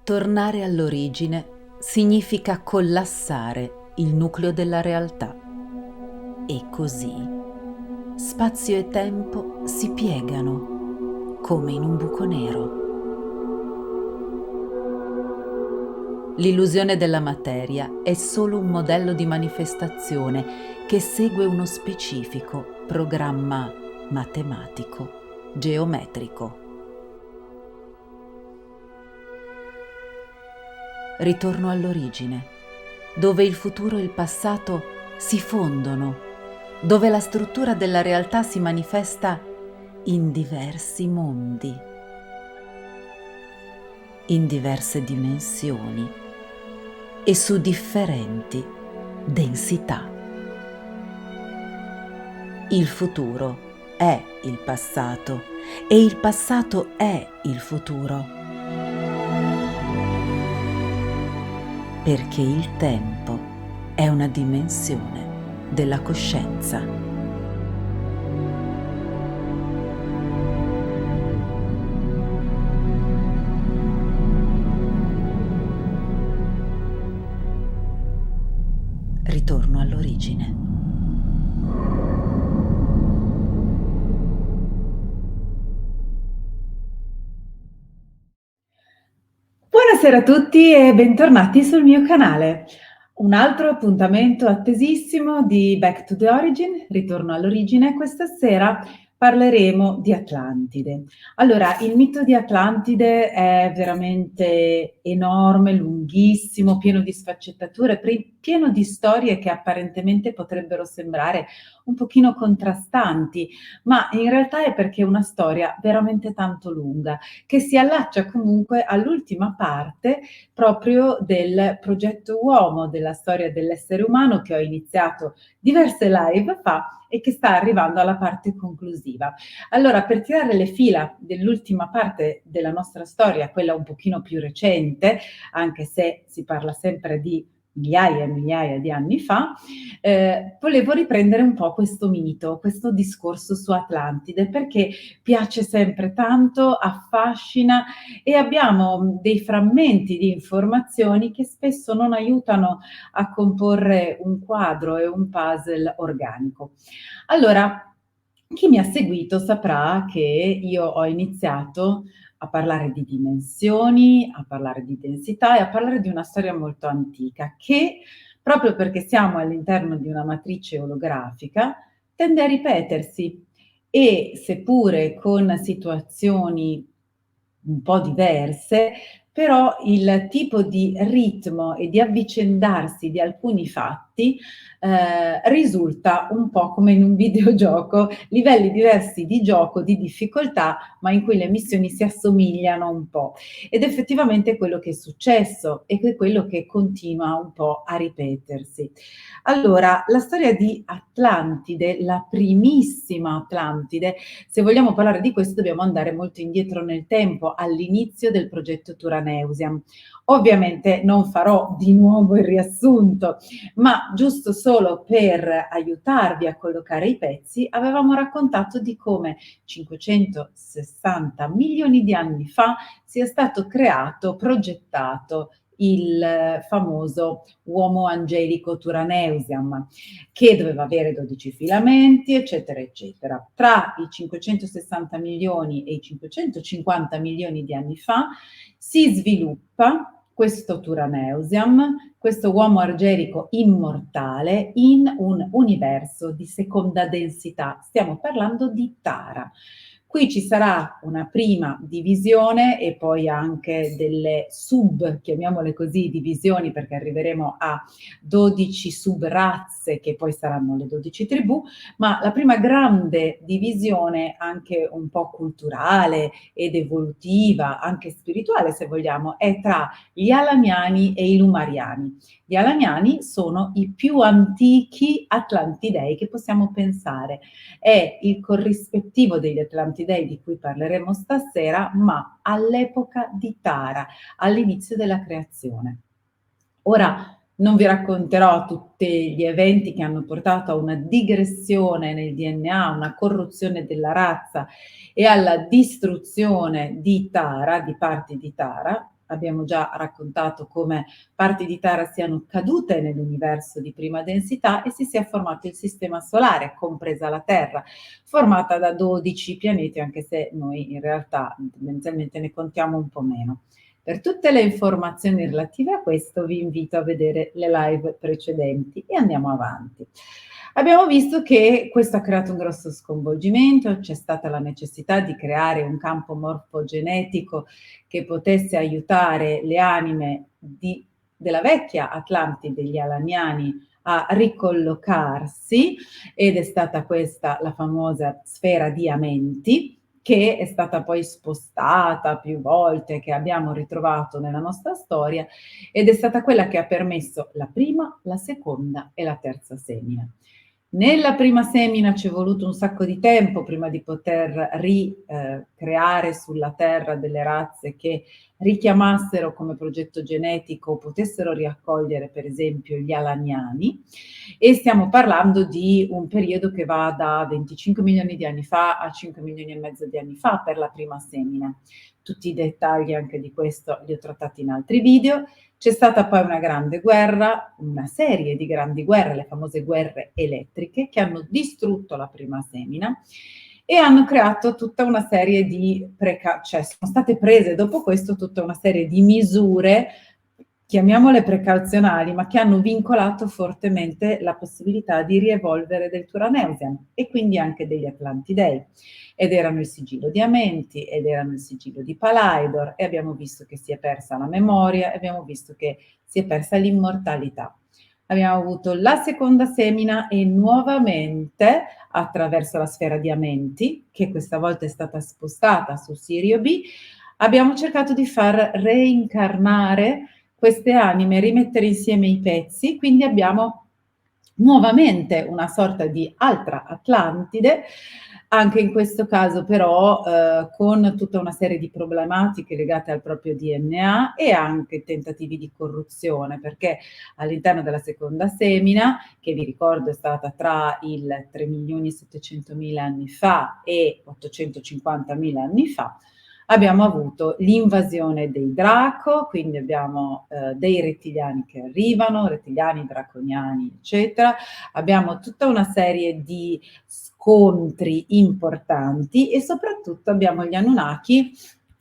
Tornare all'origine significa collassare il nucleo della realtà e così spazio e tempo si piegano come in un buco nero. L'illusione della materia è solo un modello di manifestazione che segue uno specifico programma matematico, geometrico. Ritorno all'origine, dove il futuro e il passato si fondono, dove la struttura della realtà si manifesta in diversi mondi, in diverse dimensioni e su differenti densità. Il futuro è il passato e il passato è il futuro. Perché il tempo è una dimensione della coscienza. Ritorno all'origine. Buonasera a tutti e bentornati sul mio canale. Un altro appuntamento attesissimo di Back to the Origin, ritorno all'origine. Questa sera parleremo di Atlantide. Allora, il mito di Atlantide è veramente enorme, lunghissimo, pieno di sfaccettature, pieno di storie che apparentemente potrebbero sembrare un pochino contrastanti, ma in realtà è perché è una storia veramente tanto lunga, che si allaccia comunque all'ultima parte proprio del progetto uomo, della storia dell'essere umano che ho iniziato diverse live fa e che sta arrivando alla parte conclusiva. Allora, per tirare le fila dell'ultima parte della nostra storia, quella un pochino più recente, anche se si parla sempre di migliaia e migliaia di anni fa, volevo riprendere un po' questo mito, questo discorso su Atlantide, perché piace sempre tanto, affascina e abbiamo dei frammenti di informazioni che spesso non aiutano a comporre un quadro e un puzzle organico. Allora, chi mi ha seguito saprà che io ho iniziato a parlare di dimensioni, a parlare di densità e a parlare di una storia molto antica che, proprio perché siamo all'interno di una matrice olografica, tende a ripetersi e seppure con situazioni un po' diverse, però il tipo di ritmo e di avvicendarsi di alcuni fatti, risulta un po' come in un videogioco, livelli diversi di gioco, di difficoltà, ma in cui le missioni si assomigliano un po'. Ed effettivamente è quello che è successo e che è quello che continua un po' a ripetersi. Allora, la storia di Atlantide, la primissima Atlantide, se vogliamo parlare di questo dobbiamo andare molto indietro nel tempo, all'inizio del progetto Turaneusiam. Ovviamente non farò di nuovo il riassunto, ma giusto solo per aiutarvi a collocare i pezzi, avevamo raccontato di come 560 milioni di anni fa sia stato creato, progettato il famoso uomo angelico Turaneusiam, che doveva avere 12 filamenti, eccetera, eccetera. Tra i 560 milioni e i 550 milioni di anni fa si sviluppa questo Turaneusiam, questo uomo argerico immortale in un universo di seconda densità. Stiamo parlando di Tara. Qui ci sarà una prima divisione e poi anche delle chiamiamole così, divisioni, perché arriveremo a 12 subrazze che poi saranno le 12 tribù, ma la prima grande divisione, anche un po' culturale ed evolutiva, anche spirituale se vogliamo, è tra gli Alamiani e i Lumariani. Gli Alamiani sono i più antichi Atlantidei che possiamo pensare. È il corrispettivo degli Atlantidei di cui parleremo stasera, ma all'epoca di Tara, all'inizio della creazione. Ora non vi racconterò tutti gli eventi che hanno portato a una digressione nel DNA, una corruzione della razza e alla distruzione di Tara, di parti di Tara. abbiamo già raccontato come parti di terra siano cadute nell'universo di prima densità e si sia formato il sistema solare, compresa la Terra, formata da 12 pianeti, anche se noi in realtà tendenzialmente ne contiamo un po' meno. Per tutte le informazioni relative a questo vi invito a vedere le live precedenti e andiamo avanti. Abbiamo visto che questo ha creato un grosso sconvolgimento, c'è stata la necessità di creare un campo morfogenetico che potesse aiutare le anime della vecchia Atlantide, degli Alaniani, a ricollocarsi, ed è stata questa la famosa sfera di Amenti, che è stata poi spostata più volte, che abbiamo ritrovato nella nostra storia, ed è stata quella che ha permesso la prima, la seconda e la terza semina. Nella prima semina ci è voluto un sacco di tempo prima di poter ricreare sulla Terra delle razze che richiamassero come progetto genetico, potessero riaccogliere per esempio gli alaniani, e stiamo parlando di un periodo che va da 25 milioni di anni fa a 5 milioni e mezzo di anni fa per la prima semina. Tutti i dettagli anche di questo li ho trattati in altri video. C'è stata poi una grande guerra, una serie di grandi guerre, le famose guerre elettriche, che hanno distrutto la prima semina e hanno creato tutta una serie di cioè sono state prese dopo questo tutta una serie di misure, chiamiamole precauzionali, ma che hanno vincolato fortemente la possibilità di rievolvere del Turaneusian e quindi anche degli Atlantidei. Ed erano il sigillo di Amenti, ed erano il sigillo di Palaidor, e abbiamo visto che si è persa la memoria, e abbiamo visto che si è persa l'immortalità. Abbiamo avuto la seconda semina e nuovamente attraverso la sfera di Amenti, che questa volta è stata spostata su Sirio B, abbiamo cercato di far reincarnare queste anime, rimettere insieme i pezzi, quindi abbiamo nuovamente una sorta di altra Atlantide, anche in questo caso però con tutta una serie di problematiche legate al proprio DNA e anche tentativi di corruzione, perché all'interno della seconda semina, che vi ricordo è stata tra il 3.700.000 anni fa e 850.000 anni fa, abbiamo avuto l'invasione dei Draco, quindi abbiamo dei rettiliani che arrivano, rettiliani, draconiani, eccetera. Abbiamo tutta una serie di scontri importanti e soprattutto abbiamo gli Anunnaki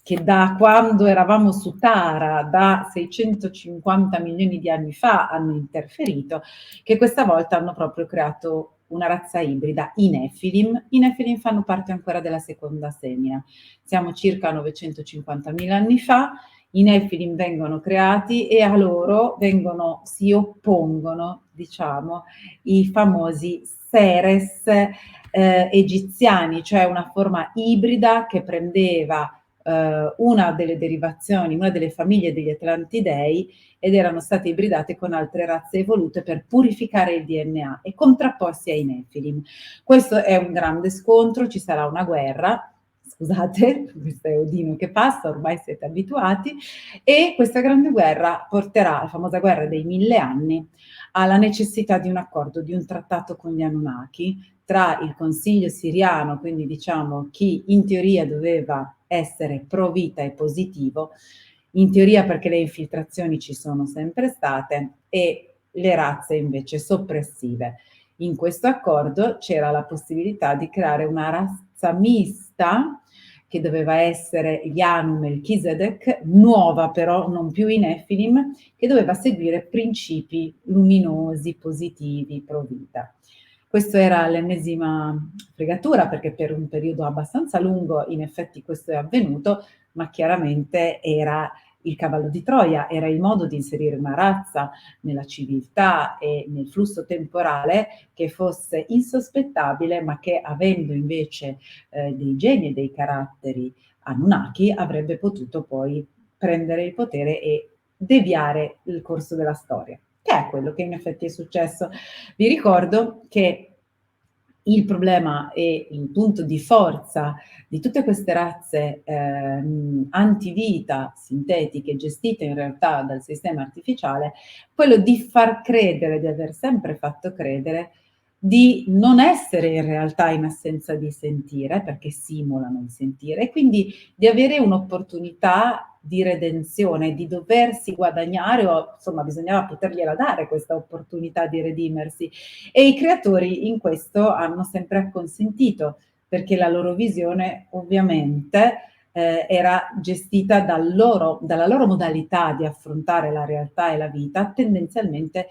che da quando eravamo su Tara, da 650 milioni di anni fa, hanno interferito, che questa volta hanno proprio creato una razza ibrida, i Nephilim. I Nephilim fanno parte ancora della seconda semina. Siamo circa a 950.000 anni fa, i Nephilim vengono creati e a loro si oppongono, diciamo, i famosi Seres egiziani, cioè una forma ibrida che prendeva una delle derivazioni, una delle famiglie degli Atlantidei, ed erano state ibridate con altre razze evolute per purificare il DNA e contrapporsi ai Nephilim. Questo è un grande scontro, ci sarà una guerra, scusate, questo è Odino che passa, ormai siete abituati, e questa grande guerra porterà, la famosa guerra dei 1000 anni, alla necessità di un accordo, di un trattato con gli Anunnaki, tra il Consiglio siriano, quindi diciamo chi in teoria doveva essere pro vita e positivo, in teoria perché le infiltrazioni ci sono sempre state, e le razze invece soppressive. In questo accordo c'era la possibilità di creare una razza mista che doveva essere Yanu Melchizedek, nuova però, non più i Nephilim, che doveva seguire principi luminosi, positivi, pro vita. Questo era l'ennesima fregatura, perché per un periodo abbastanza lungo in effetti questo è avvenuto, ma chiaramente era il cavallo di Troia, era il modo di inserire una razza nella civiltà e nel flusso temporale che fosse insospettabile, ma che avendo invece dei geni e dei caratteri Anunnaki avrebbe potuto poi prendere il potere e deviare il corso della storia, che è quello che in effetti è successo. Vi ricordo che il problema e il punto di forza di tutte queste razze antivita sintetiche gestite in realtà dal sistema artificiale, quello di far credere, di aver sempre fatto credere di non essere in realtà in assenza di sentire, perché simulano il sentire, e quindi di avere un'opportunità di redenzione, di doversi guadagnare, o insomma bisognava potergliela dare questa opportunità di redimersi. E i creatori in questo hanno sempre acconsentito, perché la loro visione ovviamente era gestita dalla loro modalità di affrontare la realtà e la vita, tendenzialmente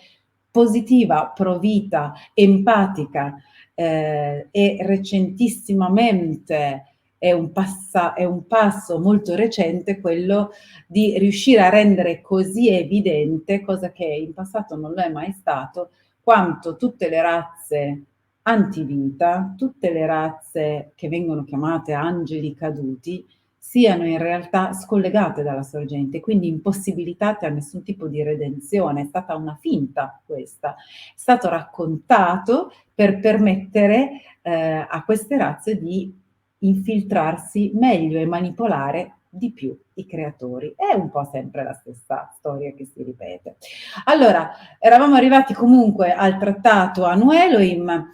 positiva, pro vita, empatica, e recentissimamente è un passo molto recente quello di riuscire a rendere così evidente, cosa che in passato non lo è mai stato, quanto tutte le razze antivita, tutte le razze che vengono chiamate angeli caduti, siano in realtà scollegate dalla sorgente, quindi impossibilitate a nessun tipo di redenzione. È stata una finta questa. È stato raccontato per permettere a queste razze di infiltrarsi meglio e manipolare di più i creatori. È un po' sempre la stessa storia che si ripete. Allora, eravamo arrivati comunque al trattato Anu Elohim,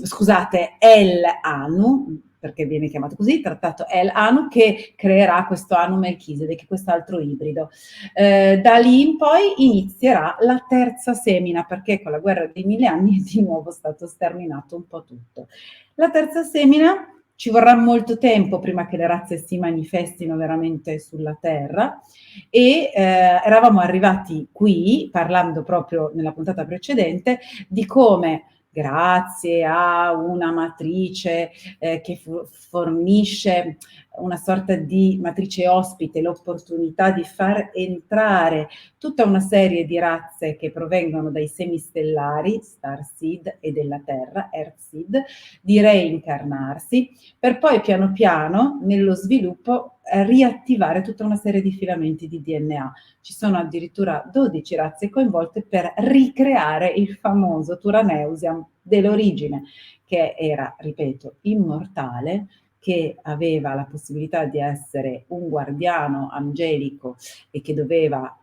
scusate, El Anu, perché viene chiamato così, trattato El Anu, che creerà questo Anu Melchisedec, quest'altro ibrido. Da lì in poi inizierà la terza semina, perché con la guerra dei 1000 anni è di nuovo stato sterminato un po' tutto. La terza semina ci vorrà molto tempo prima che le razze si manifestino veramente sulla Terra, e eravamo arrivati qui, parlando proprio nella puntata precedente, di come grazie a una matrice che fornisce una sorta di matrice ospite, l'opportunità di far entrare tutta una serie di razze che provengono dai semistellari, Starseed, e della Terra, Earthseed, di reincarnarsi, per poi piano piano nello sviluppo riattivare tutta una serie di filamenti di DNA. Ci sono addirittura 12 razze coinvolte per ricreare il famoso Turaneusiam dell'origine, che era, ripeto, immortale, che aveva la possibilità di essere un guardiano angelico e che doveva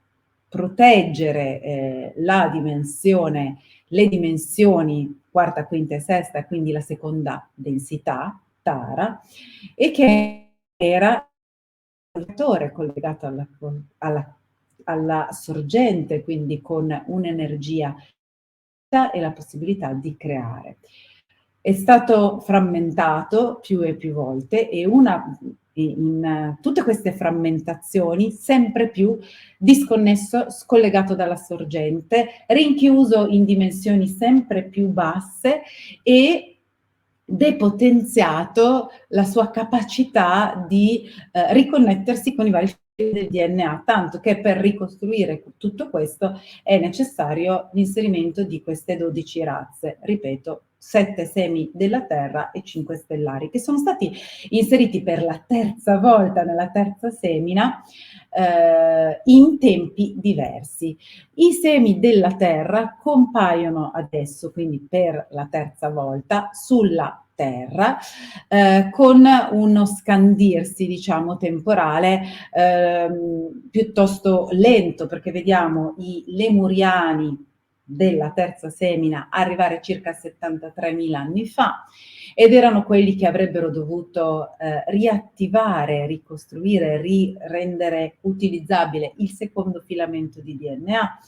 proteggere le dimensioni quarta, quinta e sesta, quindi la seconda densità, Tara, e che era collegato alla sorgente, quindi con un'energia e la possibilità di creare. È stato frammentato più e più volte, e in tutte queste frammentazioni sempre più disconnesso, scollegato dalla sorgente, rinchiuso in dimensioni sempre più basse e depotenziato la sua capacità di riconnettersi con i vari fili del DNA, tanto che per ricostruire tutto questo è necessario l'inserimento di queste 12 razze, ripeto, 7 semi della Terra e 5 stellari, che sono stati inseriti per la terza volta nella terza semina in tempi diversi. I semi della Terra compaiono adesso, quindi per la terza volta, sulla Terra, con uno scandirsi, diciamo, temporale piuttosto lento, perché vediamo i lemuriani della terza semina arrivare circa 73.000 anni fa, ed erano quelli che avrebbero dovuto riattivare, ricostruire, rendere utilizzabile il secondo filamento di DNA.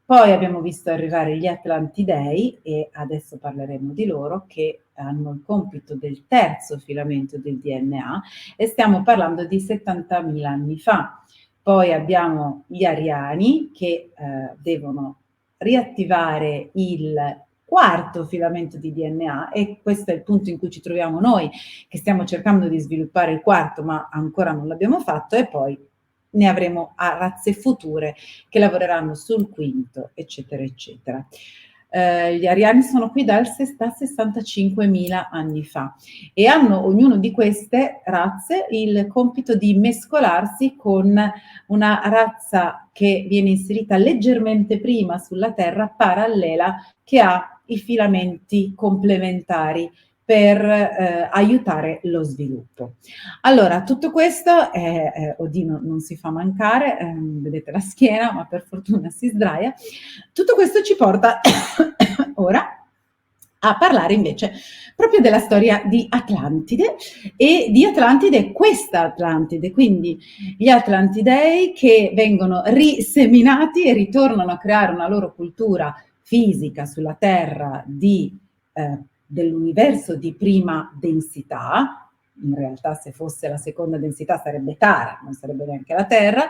Poi abbiamo visto arrivare gli Atlantidei, e adesso parleremo di loro, che hanno il compito del terzo filamento del DNA, e stiamo parlando di 70.000 anni fa. Poi abbiamo gli Ariani, che devono riattivare il quarto filamento di DNA, e questo è il punto in cui ci troviamo noi, che stiamo cercando di sviluppare il quarto, ma ancora non l'abbiamo fatto, e poi ne avremo a razze future che lavoreranno sul quinto, eccetera, eccetera. Gli ariani sono qui da 65.000 anni fa, e hanno ognuno di queste razze il compito di mescolarsi con una razza che viene inserita leggermente prima sulla Terra, parallela, che ha i filamenti complementari per aiutare lo sviluppo. Allora, tutto questo Odino non si fa mancare, vedete la schiena, ma per fortuna si sdraia. Tutto questo ci porta ora a parlare invece proprio della storia di Atlantide e di Atlantide, questa Atlantide, quindi gli Atlantidei che vengono riseminati e ritornano a creare una loro cultura fisica sulla Terra dell'universo di prima densità. In realtà se fosse la seconda densità sarebbe Tara, non sarebbe neanche la Terra,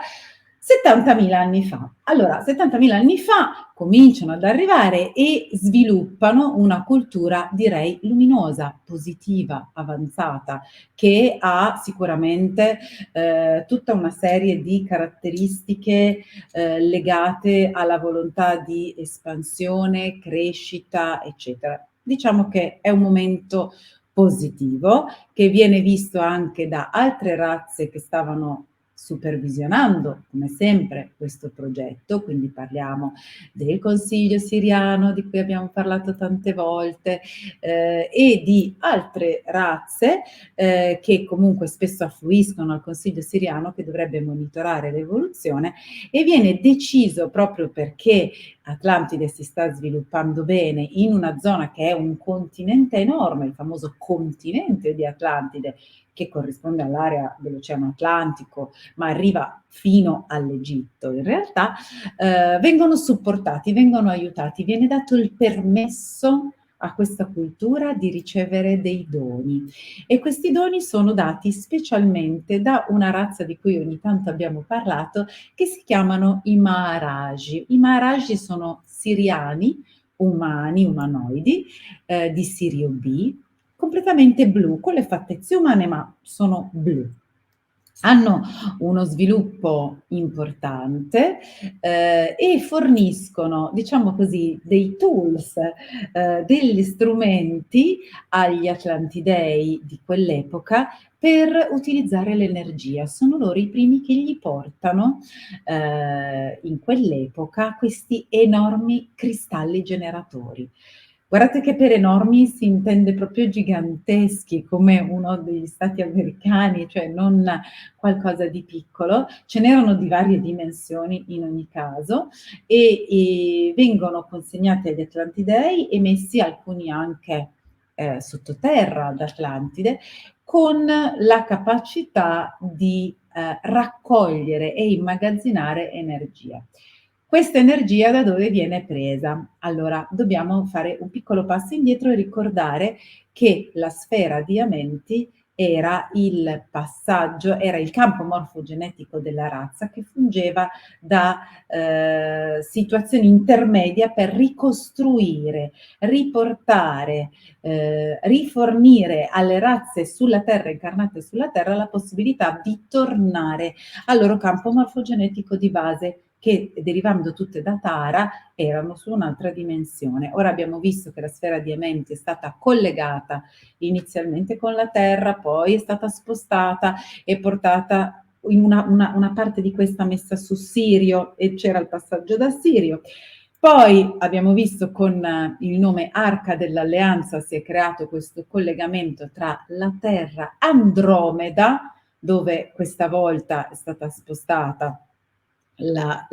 70.000 anni fa. Allora, 70.000 anni fa cominciano ad arrivare e sviluppano una cultura, direi, luminosa, positiva, avanzata, che ha sicuramente tutta una serie di caratteristiche legate alla volontà di espansione, crescita, eccetera. Diciamo che è un momento positivo che viene visto anche da altre razze che stavano supervisionando, come sempre, questo progetto, quindi parliamo del Consiglio Siriano, di cui abbiamo parlato tante volte, e di altre razze che comunque spesso affluiscono al Consiglio Siriano, che dovrebbe monitorare l'evoluzione, e viene deciso proprio perché Atlantide si sta sviluppando bene in una zona che è un continente enorme, il famoso continente di Atlantide, che corrisponde all'area dell'Oceano Atlantico, ma arriva fino all'Egitto in realtà, vengono supportati, vengono aiutati, viene dato il permesso a questa cultura di ricevere dei doni e questi doni sono dati specialmente da una razza di cui ogni tanto abbiamo parlato, che si chiamano i Maharaj. I Maharaj sono siriani, umani, umanoidi, di Sirio B, completamente blu, con le fattezze umane, ma sono blu. Hanno uno sviluppo importante e forniscono, diciamo così, dei tools, degli strumenti agli Atlantidei di quell'epoca per utilizzare l'energia. Sono loro i primi che gli portano in quell'epoca questi enormi cristalli generatori. Guardate che per enormi si intende proprio giganteschi, come uno degli stati americani, cioè non qualcosa di piccolo. Ce n'erano di varie dimensioni in ogni caso e vengono consegnati agli Atlantidei e messi alcuni anche sottoterra ad Atlantide, con la capacità di raccogliere e immagazzinare energia. Questa energia da dove viene presa? Allora, dobbiamo fare un piccolo passo indietro e ricordare che la sfera di Amenti era il passaggio, era il campo morfogenetico della razza che fungeva da situazione intermedia per ricostruire, riportare, rifornire alle razze sulla Terra, incarnate sulla Terra, la possibilità di tornare al loro campo morfogenetico di base, che derivando tutte da Tara erano su un'altra dimensione. Ora abbiamo visto che la sfera di Amenti è stata collegata inizialmente con la Terra, poi è stata spostata e portata in una parte di questa messa su Sirio e c'era il passaggio da Sirio. Poi abbiamo visto con il nome Arca dell'Alleanza si è creato questo collegamento tra la Terra Andromeda, dove questa volta è stata spostata la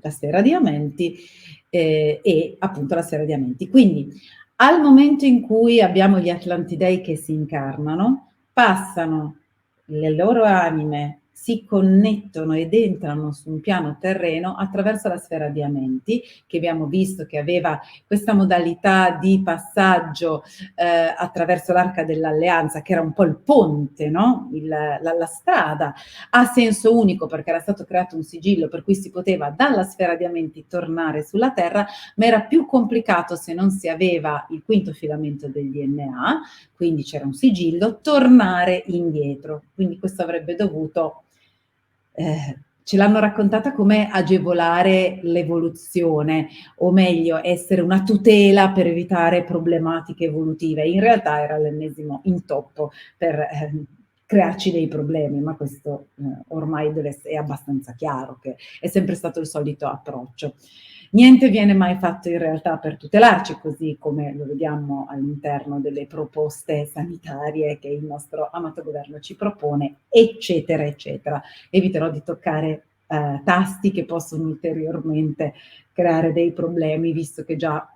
sfera di Amenti e appunto la sfera di Amenti. Quindi al momento in cui abbiamo gli Atlantidei che si incarnano, passano le loro anime, si connettono ed entrano su un piano terreno attraverso la sfera di Amenti, che abbiamo visto che aveva questa modalità di passaggio attraverso l'Arca dell'Alleanza, che era un po' il ponte, no? La strada a senso unico perché era stato creato un sigillo per cui si poteva dalla sfera di Amenti tornare sulla Terra, ma era più complicato se non si aveva il quinto filamento del DNA, quindi c'era un sigillo, tornare indietro. Quindi questo avrebbe dovuto, ce l'hanno raccontata come agevolare l'evoluzione, o meglio, essere una tutela per evitare problematiche evolutive. In realtà era l'ennesimo intoppo per crearci dei problemi, ma questo ormai è abbastanza chiaro che è sempre stato il solito approccio. Niente viene mai fatto in realtà per tutelarci, così come lo vediamo all'interno delle proposte sanitarie che il nostro amato governo ci propone, eccetera, eccetera. Eviterò di toccare tasti che possono ulteriormente creare dei problemi, visto che già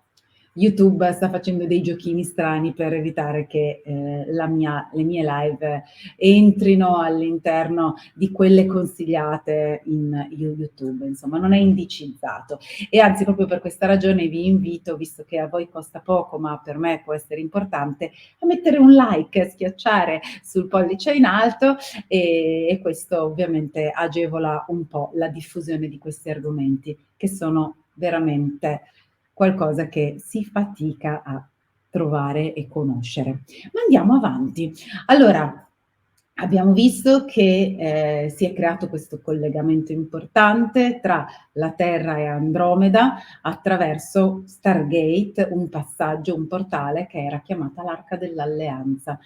YouTube sta facendo dei giochini strani per evitare che le mie live entrino all'interno di quelle consigliate in YouTube, insomma, non è indicizzato. E anzi, proprio per questa ragione vi invito, visto che a voi costa poco, ma per me può essere importante, a mettere un like, schiacciare sul pollice in alto e questo ovviamente agevola un po' la diffusione di questi argomenti che sono veramente qualcosa che si fatica a trovare e conoscere. Ma andiamo avanti. Allora, abbiamo visto che si è creato questo collegamento importante tra la Terra e Andromeda attraverso Stargate, un passaggio, un portale che era chiamata l'Arca dell'Alleanza.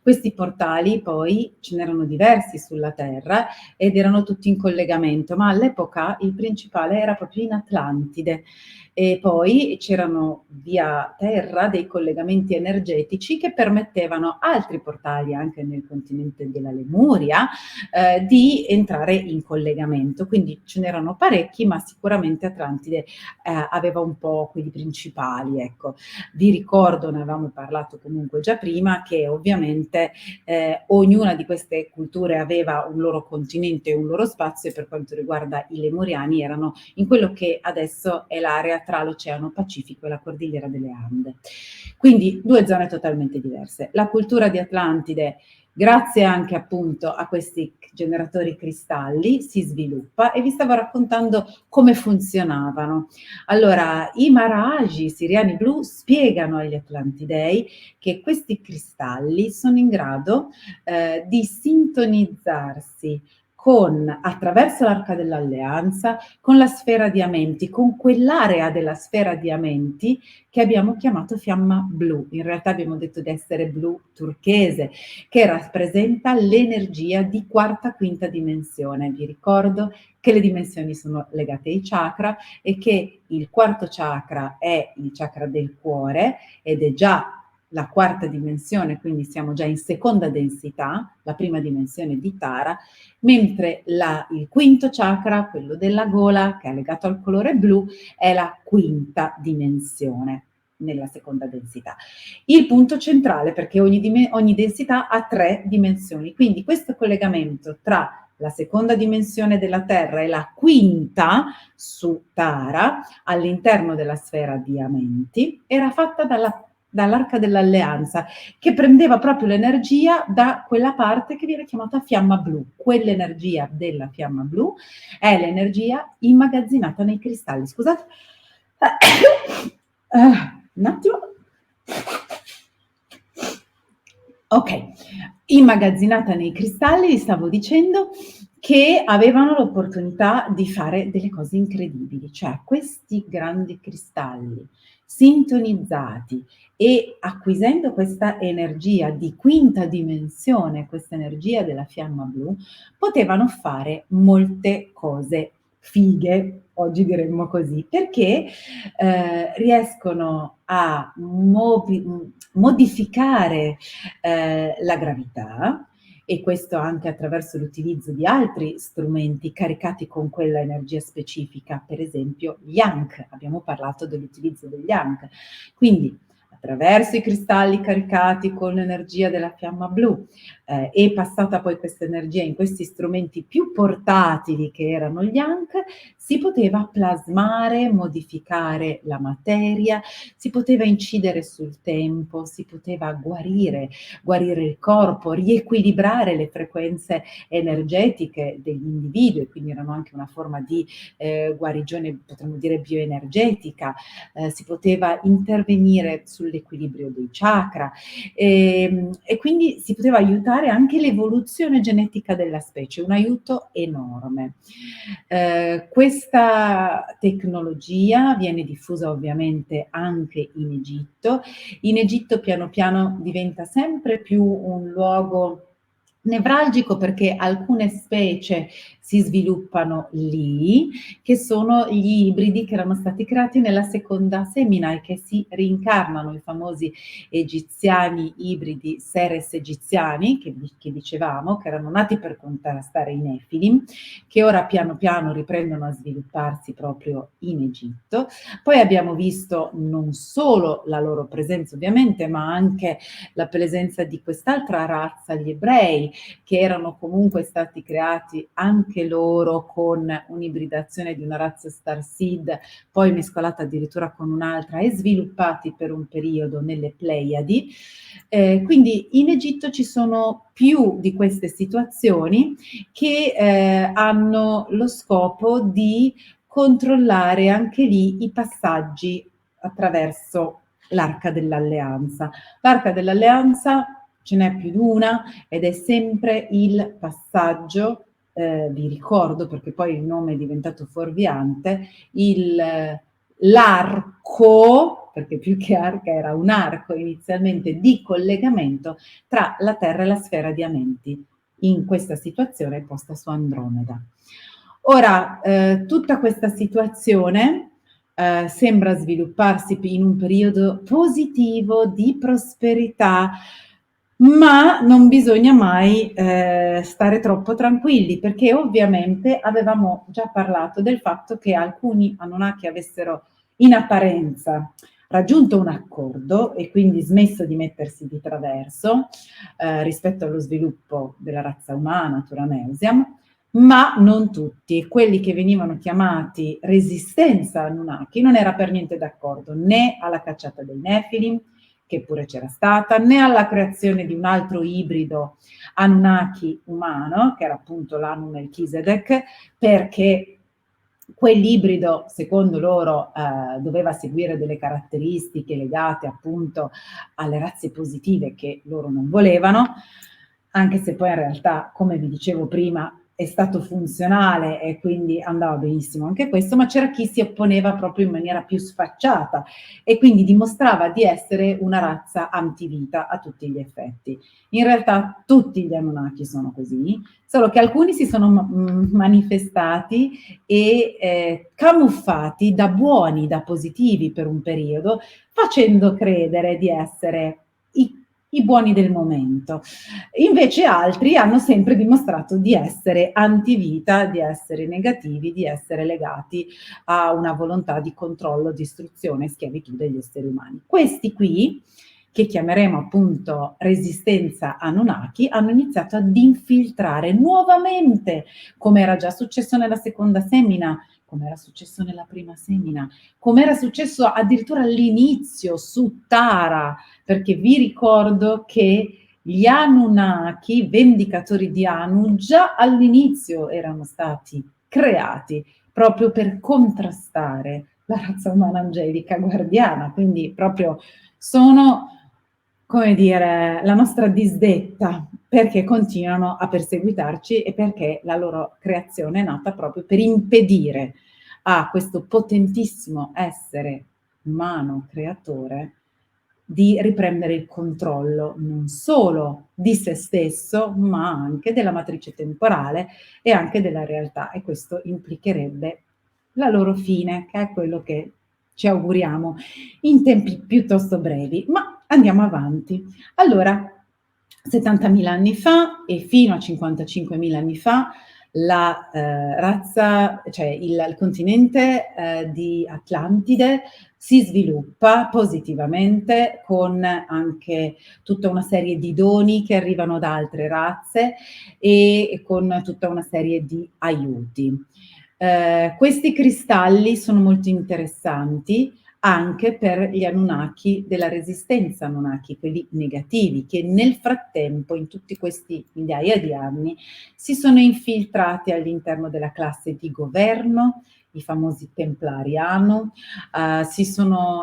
Questi portali poi ce n'erano diversi sulla Terra ed erano tutti in collegamento, ma all'epoca il principale era proprio in Atlantide. E poi c'erano via terra dei collegamenti energetici che permettevano altri portali anche nel continente della Lemuria di entrare in collegamento. Quindi ce n'erano parecchi, ma sicuramente Atlantide aveva un po' quelli principali. Ecco. Vi ricordo, ne avevamo parlato comunque già prima, che ovviamente ognuna di queste culture aveva un loro continente e un loro spazio, e per quanto riguarda i lemuriani erano in quello che adesso è l'area tra l'Oceano Pacifico e la Cordigliera delle Ande. Quindi due zone totalmente diverse. La cultura di Atlantide, grazie anche appunto a questi generatori cristalli, si sviluppa e vi stavo raccontando come funzionavano. Allora, i Maragi siriani blu spiegano agli Atlantidei che questi cristalli sono in grado di sintonizzarsi attraverso l'Arca dell'Alleanza, con la sfera diamenti, con quell'area della sfera diamenti che abbiamo chiamato fiamma blu. In realtà abbiamo detto di essere blu turchese, che rappresenta l'energia di quarta, quinta dimensione. Vi ricordo che le dimensioni sono legate ai chakra e che il quarto chakra è il chakra del cuore ed è già la quarta dimensione, quindi siamo già in seconda densità, la prima dimensione di Tara, mentre il quinto chakra, quello della gola, che è legato al colore blu, è la quinta dimensione nella seconda densità. Il punto centrale, perché ogni densità ha 3 dimensioni, quindi questo collegamento tra la seconda dimensione della Terra e la quinta su Tara, all'interno della sfera diamenti, era fatta dall'Arca dell'Alleanza, che prendeva proprio l'energia da quella parte che viene chiamata fiamma blu. Quell'energia della fiamma blu è l'energia immagazzinata nei cristalli. Scusate. Un attimo. Ok, immagazzinata nei cristalli, vi stavo dicendo che avevano l'opportunità di fare delle cose incredibili, cioè questi grandi cristalli sintonizzati e acquisendo questa energia di quinta dimensione, questa energia della fiamma blu, potevano fare molte cose fighe, oggi diremmo così, perché riescono a modificare la gravità, e questo anche attraverso l'utilizzo di altri strumenti caricati con quella energia specifica, per esempio gli Ankh. Abbiamo parlato dell'utilizzo degli Ankh. Quindi attraverso i cristalli caricati con l'energia della fiamma blu e passata poi questa energia in questi strumenti più portatili che erano gli Ankh, si poteva plasmare, modificare la materia, si poteva incidere sul tempo, si poteva guarire il corpo, riequilibrare le frequenze energetiche degli individui, quindi erano anche una forma di guarigione, potremmo dire bioenergetica, si poteva intervenire sull'equilibrio dei chakra e quindi si poteva aiutare anche l'evoluzione genetica della specie, un aiuto enorme. Questa tecnologia viene diffusa ovviamente anche in Egitto. In Egitto piano piano diventa sempre più un luogo nevralgico perché alcune specie si sviluppano lì, che sono gli ibridi che erano stati creati nella seconda semina e che si rincarnano, i famosi egiziani ibridi Seres egiziani, che dicevamo, che erano nati per contrastare i Nefilim, che ora piano piano riprendono a svilupparsi proprio in Egitto. Poi abbiamo visto non solo la loro presenza ovviamente, ma anche la presenza di quest'altra razza, gli ebrei, che erano comunque stati creati anche loro con un'ibridazione di una razza Starseed, poi mescolata addirittura con un'altra e sviluppati per un periodo nelle Pleiadi. Quindi in Egitto ci sono più di queste situazioni che hanno lo scopo di controllare anche lì i passaggi attraverso l'Arca dell'Alleanza. L'Arca dell'Alleanza ce n'è più di una ed è sempre il passaggio, vi ricordo perché poi il nome è diventato fuorviante, l'arco, perché più che arca era un arco inizialmente di collegamento tra la Terra e la sfera di Amenti, in questa situazione posta su Andromeda. Ora, tutta questa situazione sembra svilupparsi in un periodo positivo di prosperità, ma non bisogna mai stare troppo tranquilli, perché ovviamente avevamo già parlato del fatto che alcuni Anunnaki avessero in apparenza raggiunto un accordo e quindi smesso di mettersi di traverso rispetto allo sviluppo della razza umana, Turaneusiam, ma non tutti. Quelli che venivano chiamati resistenza Anunnaki non era per niente d'accordo né alla cacciata dei Nefilim, che pure c'era stata, né alla creazione di un altro ibrido Anunnaki umano, che era appunto l'Anu Melchizedek, perché quell'ibrido, secondo loro, doveva seguire delle caratteristiche legate appunto alle razze positive che loro non volevano, anche se poi in realtà, come vi dicevo prima, è stato funzionale e quindi andava benissimo anche questo, ma c'era chi si opponeva proprio in maniera più sfacciata e quindi dimostrava di essere una razza antivita a tutti gli effetti. In realtà tutti gli Anunnaki sono così, solo che alcuni si sono manifestati e camuffati da buoni, da positivi per un periodo, facendo credere di essere i buoni del momento. Invece altri hanno sempre dimostrato di essere antivita, di essere negativi, di essere legati a una volontà di controllo, distruzione e schiavitù degli esseri umani. Questi qui, che chiameremo appunto resistenza Anunnaki, hanno iniziato ad infiltrare nuovamente, come era già successo nella seconda semina, come era successo nella prima semina, come era successo addirittura all'inizio su Tara, perché vi ricordo che gli Anunnaki, vendicatori di Anu, già all'inizio erano stati creati proprio per contrastare la razza umana angelica guardiana, quindi proprio sono, come dire, la nostra disdetta, perché continuano a perseguitarci e perché la loro creazione è nata proprio per impedire a questo potentissimo essere umano creatore di riprendere il controllo non solo di se stesso, ma anche della matrice temporale e anche della realtà. E questo implicherebbe la loro fine, che è quello che ci auguriamo in tempi piuttosto brevi. Ma andiamo avanti. Allora, 70.000 anni fa e fino a 55.000 anni fa, la razza, cioè il continente di Atlantide si sviluppa positivamente con anche tutta una serie di doni che arrivano da altre razze e con tutta una serie di aiuti. Questi cristalli sono molto interessanti anche per gli Anunnaki della resistenza Anunnaki, quelli negativi, che nel frattempo, in tutti questi migliaia di anni, si sono infiltrati all'interno della classe di governo, i famosi Templari Anu,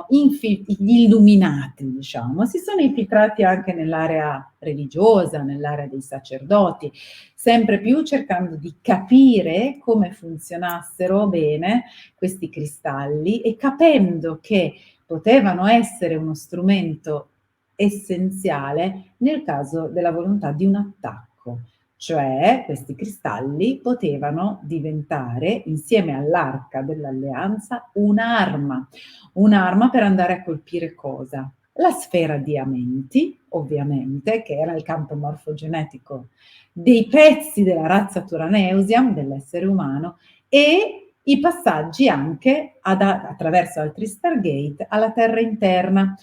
gli illuminati, diciamo, si sono infiltrati anche nell'area religiosa, nell'area dei sacerdoti, sempre più cercando di capire come funzionassero bene questi cristalli e capendo che potevano essere uno strumento essenziale nel caso della volontà di un attacco. cioè questi cristalli potevano diventare, insieme all'Arca dell'Alleanza, un'arma per andare a colpire cosa? La sfera di Amenti, ovviamente, che era il campo morfogenetico dei pezzi della razza Turaneusiam, dell'essere umano, e i passaggi anche attraverso altri Stargate alla Terra interna,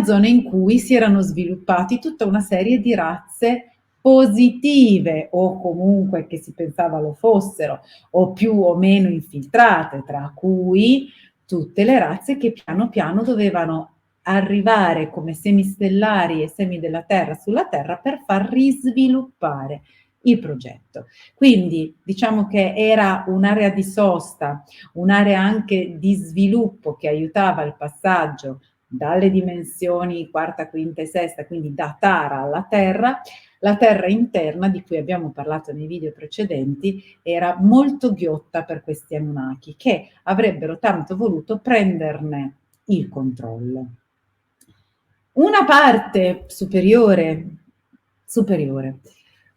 zone in cui si erano sviluppati tutta una serie di razze positive o comunque che si pensava lo fossero o più o meno infiltrate, tra cui tutte le razze che piano piano dovevano arrivare come semistellari e semi della Terra sulla Terra per far risviluppare il progetto. Quindi diciamo che era un'area di sosta, un'area anche di sviluppo che aiutava il passaggio dalle dimensioni quarta, quinta e sesta, quindi da Tara alla Terra. La terra interna, di cui abbiamo parlato nei video precedenti, era molto ghiotta per questi Anunnaki, che avrebbero tanto voluto prenderne il controllo. Una parte superiore,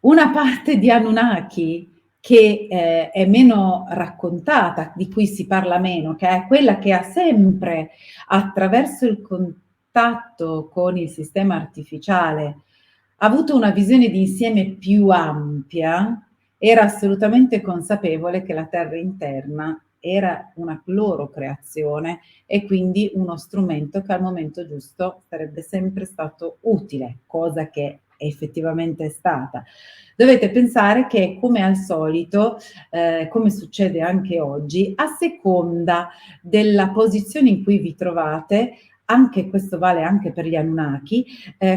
una parte di Anunnaki che è meno raccontata, di cui si parla meno, che è quella che ha sempre, attraverso il contatto con il sistema artificiale, avuto una visione di insieme più ampia, era assolutamente consapevole che la terra interna era una loro creazione e quindi uno strumento che al momento giusto sarebbe sempre stato utile, cosa che effettivamente è stata. Dovete pensare che, come al solito, come succede anche oggi, a seconda della posizione in cui vi trovate, anche questo vale anche per gli Anunnaki,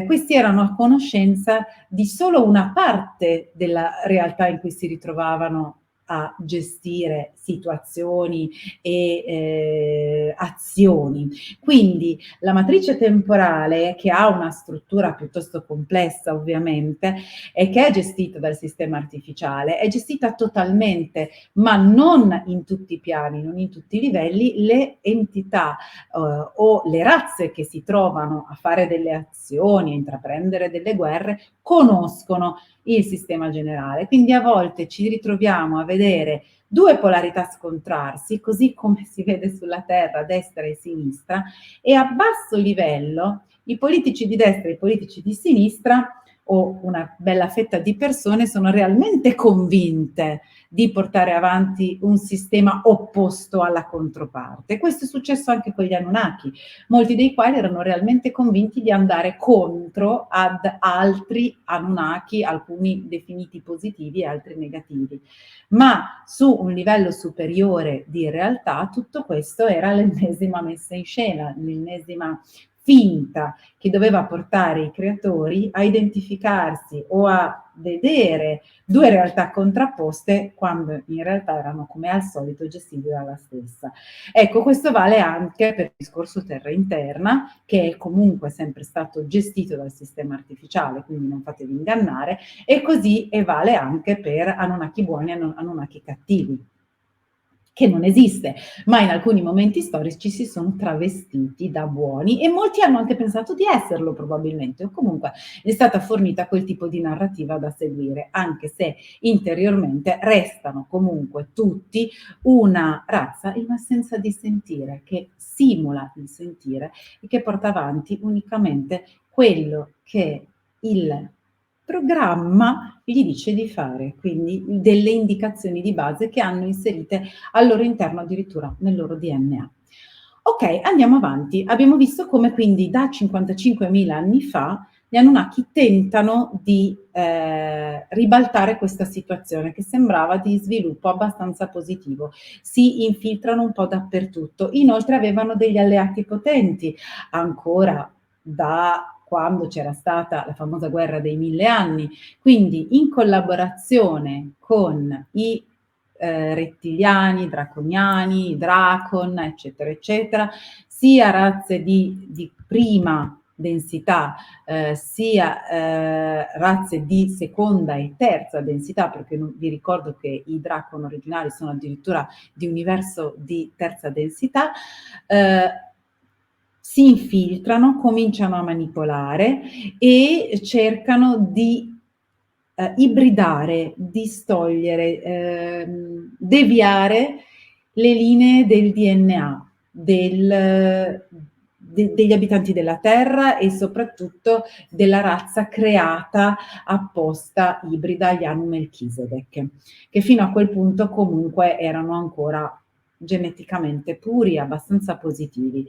questi erano a conoscenza di solo una parte della realtà in cui si ritrovavano a gestire situazioni e azioni. Quindi la matrice temporale, che ha una struttura piuttosto complessa ovviamente e che è gestita dal sistema artificiale, è gestita totalmente, ma non in tutti i piani, non in tutti i livelli. Le entità o le razze che si trovano a fare delle azioni, a intraprendere delle guerre, conoscono il sistema generale. Quindi a volte ci ritroviamo a vedere due polarità scontrarsi, così come si vede sulla Terra, destra e sinistra, e a basso livello i politici di destra e i politici di sinistra o una bella fetta di persone sono realmente convinte di portare avanti un sistema opposto alla controparte. Questo è successo anche con gli Anunnaki, molti dei quali erano realmente convinti di andare contro ad altri Anunnaki, alcuni definiti positivi e altri negativi. Ma su un livello superiore di realtà tutto questo era l'ennesima messa in scena, l'ennesima finta che doveva portare i creatori a identificarsi o a vedere due realtà contrapposte quando in realtà erano, come al solito, gestite dalla stessa. Ecco, questo vale anche per il discorso terra interna, che è comunque sempre stato gestito dal sistema artificiale, quindi non fatevi ingannare, e così e vale anche per Anunnaki buoni e Anunnaki cattivi, che non esiste, ma in alcuni momenti storici si sono travestiti da buoni e molti hanno anche pensato di esserlo probabilmente, o comunque è stata fornita quel tipo di narrativa da seguire, anche se interiormente restano comunque tutti una razza in assenza di sentire, che simula il sentire e che porta avanti unicamente quello che il programma gli dice di fare, quindi delle indicazioni di base che hanno inserite al loro interno, addirittura nel loro DNA. Ok, andiamo avanti. Abbiamo visto come quindi da 55.000 anni fa gli Anunnaki tentano di ribaltare questa situazione che sembrava di sviluppo abbastanza positivo. Si infiltrano un po' dappertutto. Inoltre avevano degli alleati potenti, ancora da quando c'era stata la famosa guerra dei 1000 anni, quindi in collaborazione con i rettiliani, draconiani, dracon, eccetera, eccetera, sia razze di prima densità, sia razze di seconda e terza densità, perché vi ricordo che i dracon originali sono addirittura di universo di terza densità, si infiltrano, cominciano a manipolare e cercano di ibridare, distogliere, deviare le linee del DNA degli abitanti della Terra e soprattutto della razza creata apposta ibrida, gli Anu Melchizedek, che fino a quel punto comunque erano ancora geneticamente puri, abbastanza positivi.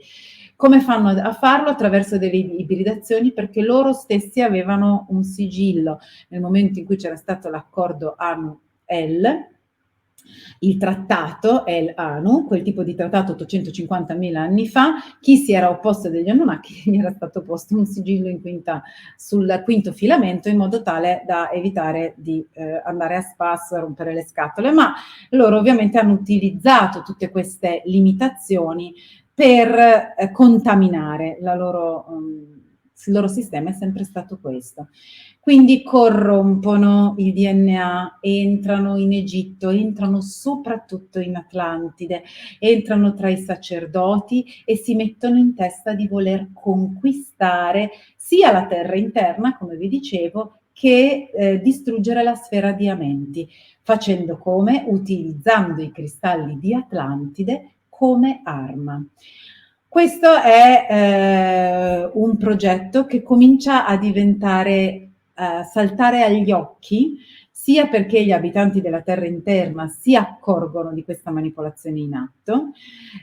Come fanno a farlo? Attraverso delle ibridazioni, perché loro stessi avevano un sigillo. Nel momento in cui c'era stato l'accordo Anu-El, il trattato El-Anu, quel tipo di trattato 850.000 anni fa, chi si era opposto degli Anunnaki gli era stato posto un sigillo sul quinto filamento in modo tale da evitare di andare a spasso, a rompere le scatole, ma loro ovviamente hanno utilizzato tutte queste limitazioni per contaminare il loro sistema è sempre stato questo. Quindi corrompono il DNA, entrano in Egitto, entrano soprattutto in Atlantide, entrano tra i sacerdoti e si mettono in testa di voler conquistare sia la terra interna, come vi dicevo, che distruggere la sfera di Amenti. Facendo come? Utilizzando i cristalli di Atlantide come arma. Questo è un progetto che comincia a diventare, saltare agli occhi, sia perché gli abitanti della terra interna si accorgono di questa manipolazione in atto,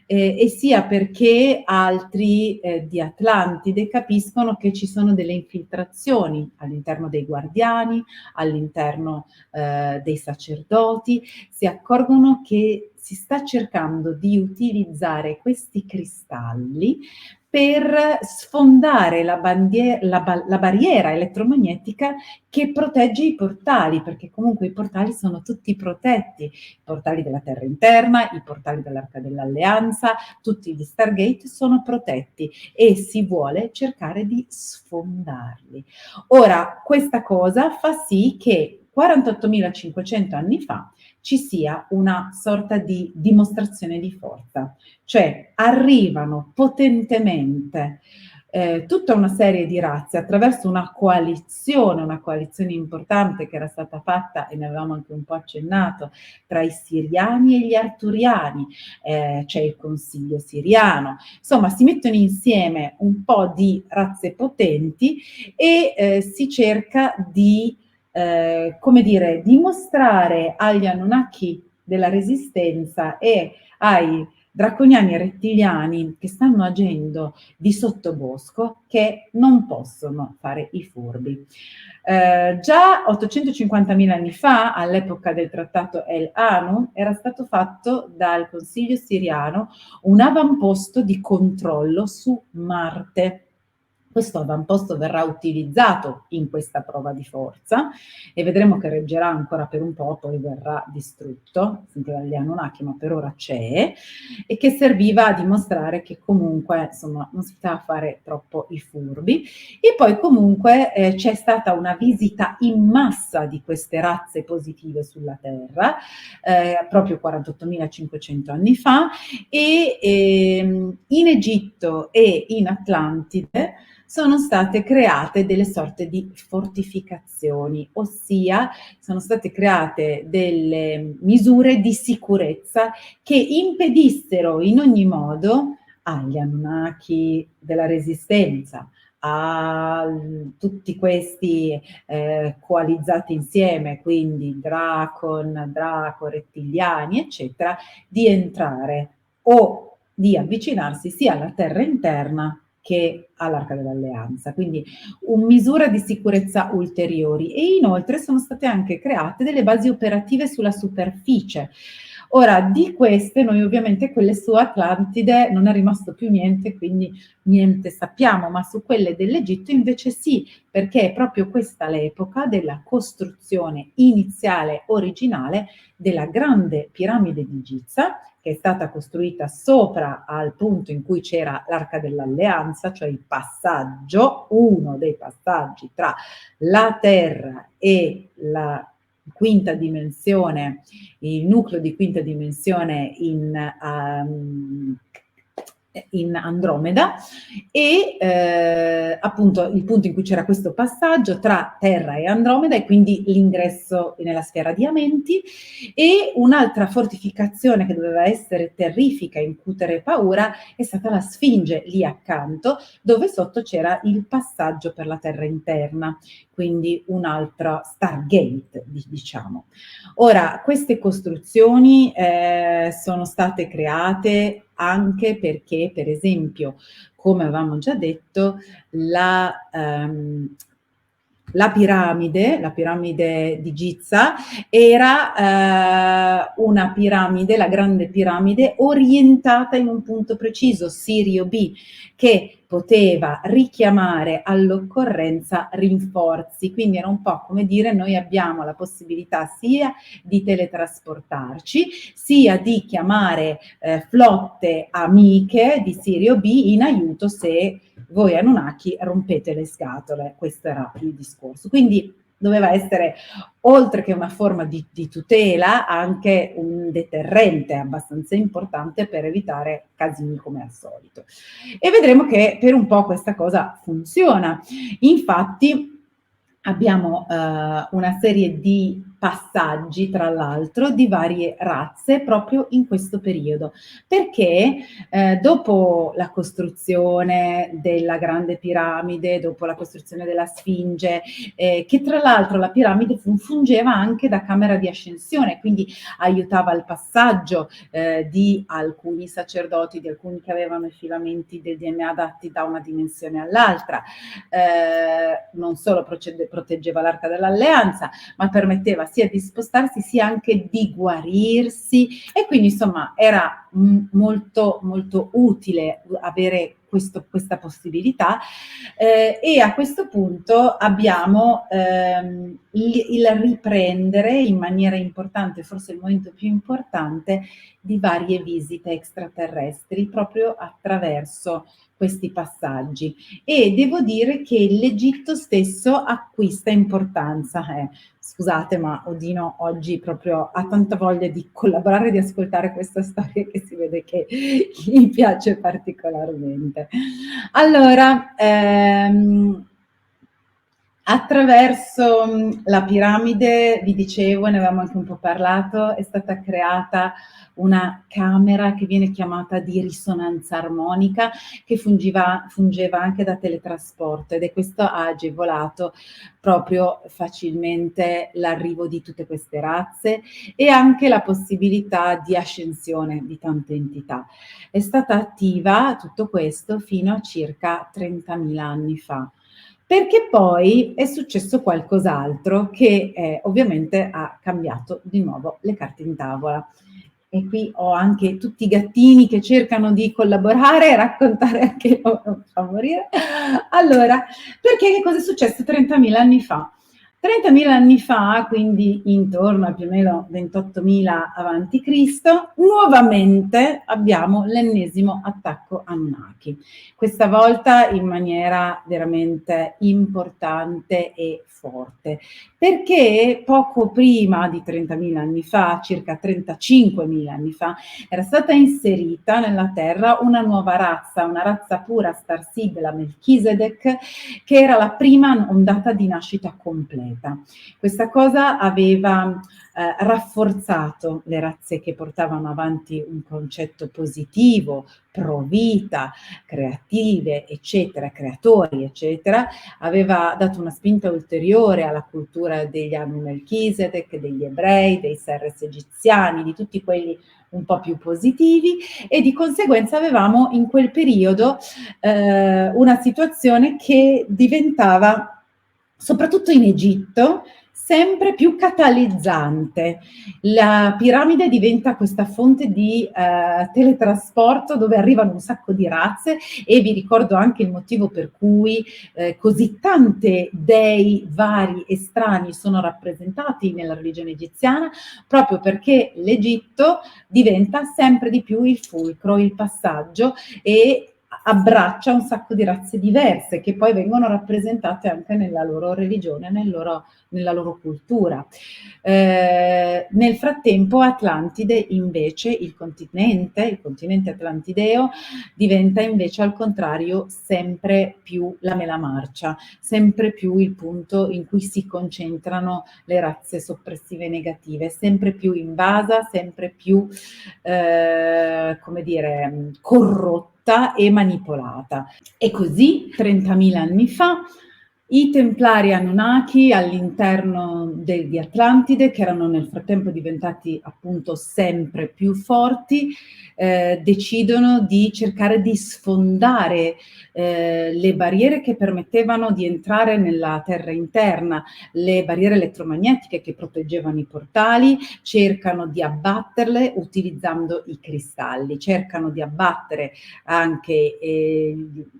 e sia perché altri di Atlantide capiscono che ci sono delle infiltrazioni all'interno dei guardiani, all'interno dei sacerdoti, si accorgono che si sta cercando di utilizzare questi cristalli per sfondare la barriera elettromagnetica che protegge i portali, perché comunque i portali sono tutti protetti, i portali della terra interna, i portali dell'Arca dell'Alleanza, tutti gli Stargate sono protetti e si vuole cercare di sfondarli. Ora, questa cosa fa sì che 48.500 anni fa ci sia una sorta di dimostrazione di forza, cioè arrivano potentemente tutta una serie di razze attraverso una coalizione importante che era stata fatta, e ne avevamo anche un po' accennato, tra i siriani e gli arturiani, c'è il consiglio siriano, insomma si mettono insieme un po' di razze potenti e si cerca di come dire, dimostrare agli Anunnaki della Resistenza e ai draconiani e rettiliani che stanno agendo di sottobosco che non possono fare i furbi. Già 850.000 anni fa, all'epoca del trattato El-Anu, era stato fatto dal Consiglio siriano un avamposto di controllo su Marte. Questo avamposto verrà utilizzato in questa prova di forza e vedremo che reggerà ancora per un po', poi verrà distrutto, sempre dagli Anunnaki, ma per ora c'è, e che serviva a dimostrare che comunque insomma non si poteva fare troppo i furbi. E poi comunque c'è stata una visita in massa di queste razze positive sulla Terra, proprio 48.500 anni fa, e in Egitto e in Atlantide sono state create delle sorte di fortificazioni, ossia sono state create delle misure di sicurezza che impedissero in ogni modo agli Anunnaki della Resistenza, a tutti questi coalizzati insieme, quindi Draco, rettiliani, eccetera, di entrare o di avvicinarsi sia alla terra interna che all'Arca dell'Alleanza, quindi misura di sicurezza ulteriori, e inoltre sono state anche create delle basi operative sulla superficie. Ora, di queste noi ovviamente quelle su Atlantide non è rimasto più niente, quindi niente sappiamo, ma su quelle dell'Egitto invece sì, perché è proprio questa l'epoca della costruzione iniziale originale della grande piramide di Giza, che è stata costruita sopra al punto in cui c'era l'Arca dell'Alleanza, cioè il passaggio, uno dei passaggi tra la Terra e la quinta dimensione, il nucleo di quinta dimensione in Andromeda e appunto il punto in cui c'era questo passaggio tra Terra e Andromeda e quindi l'ingresso nella sfera di Amenti, e un'altra fortificazione che doveva essere terrifica, incutere paura, è stata la Sfinge lì accanto, dove sotto c'era il passaggio per la terra interna, quindi un altro Stargate, diciamo. Ora, queste costruzioni sono state create anche perché, per esempio, come avevamo già detto, la piramide di Giza era una piramide, la grande piramide, orientata in un punto preciso, Sirio B, che poteva richiamare all'occorrenza rinforzi. Quindi era un po' come dire: noi abbiamo la possibilità sia di teletrasportarci, sia di chiamare flotte amiche di Sirio B in aiuto se voi Anunnaki rompete le scatole. Questo era il discorso. Quindi doveva essere, oltre che una forma di tutela, anche un deterrente abbastanza importante per evitare casini come al solito. E vedremo che per un po' questa cosa funziona. Infatti abbiamo una serie di passaggi, tra l'altro, di varie razze proprio in questo periodo, perché dopo la costruzione della Grande Piramide, dopo la costruzione della Sfinge, che tra l'altro la piramide fungeva anche da camera di ascensione, quindi aiutava il passaggio di alcuni sacerdoti, di alcuni che avevano i filamenti del DNA adatti da una dimensione all'altra, non solo proteggeva l'Arca dell'Alleanza, ma permetteva sia di spostarsi sia anche di guarirsi, e quindi insomma era molto molto utile avere questa possibilità, e a questo punto abbiamo il riprendere in maniera importante, forse il momento più importante, di varie visite extraterrestri proprio attraverso questi passaggi, e devo dire che l'Egitto stesso acquista importanza. Scusate, ma Odino oggi proprio ha tanta voglia di collaborare e di ascoltare questa storia che si vede che gli piace particolarmente. Allora, attraverso la piramide, vi dicevo, ne avevamo anche un po' parlato, è stata creata una camera che viene chiamata di risonanza armonica, che fungeva anche da teletrasporto, ed è questo ha agevolato proprio facilmente l'arrivo di tutte queste razze e anche la possibilità di ascensione di tante entità. È stata attiva tutto questo fino a circa 30.000 anni fa, perché poi è successo qualcos'altro che ovviamente ha cambiato di nuovo le carte in tavola. E qui ho anche tutti i gattini che cercano di collaborare e raccontare anche loro, fa morire. Allora, perché che cosa è successo 30.000 anni fa? 30.000 anni fa, quindi intorno a più o meno 28.000 avanti Cristo, nuovamente abbiamo l'ennesimo attacco Anunnaki. Questa volta in maniera veramente importante e forte, perché poco prima di 30.000 anni fa, circa 35.000 anni fa, era stata inserita nella Terra una nuova razza, una razza pura Starseed, la Melchizedek, che era la prima ondata di nascita completa. Questa cosa aveva rafforzato le razze che portavano avanti un concetto positivo, pro vita, creative, eccetera, creatori, eccetera, aveva dato una spinta ulteriore alla cultura degli Anu Melchizedek, degli ebrei, dei Serres egiziani, di tutti quelli un po' più positivi, e di conseguenza avevamo in quel periodo una situazione che diventava, soprattutto in Egitto, sempre più catalizzante. La piramide diventa questa fonte di teletrasporto dove arrivano un sacco di razze, e vi ricordo anche il motivo per cui così tante dei vari e strani sono rappresentati nella religione egiziana, proprio perché l'Egitto diventa sempre di più il fulcro, il passaggio, e abbraccia un sacco di razze diverse che poi vengono rappresentate anche nella loro religione, nella loro cultura. Nel frattempo Atlantide invece, il continente atlantideo, diventa invece al contrario sempre più la mela marcia, sempre più il punto in cui si concentrano le razze soppressive negative, sempre più invasa, sempre più, come dire, corrotta e manipolata. E così, 30.000 anni fa, i Templari Anunnaki all'interno di Atlantide, che erano nel frattempo diventati appunto sempre più forti, decidono di cercare di sfondare le barriere che permettevano di entrare nella terra interna, le barriere elettromagnetiche che proteggevano i portali, cercano di abbatterle utilizzando i cristalli, cercano di abbattere anche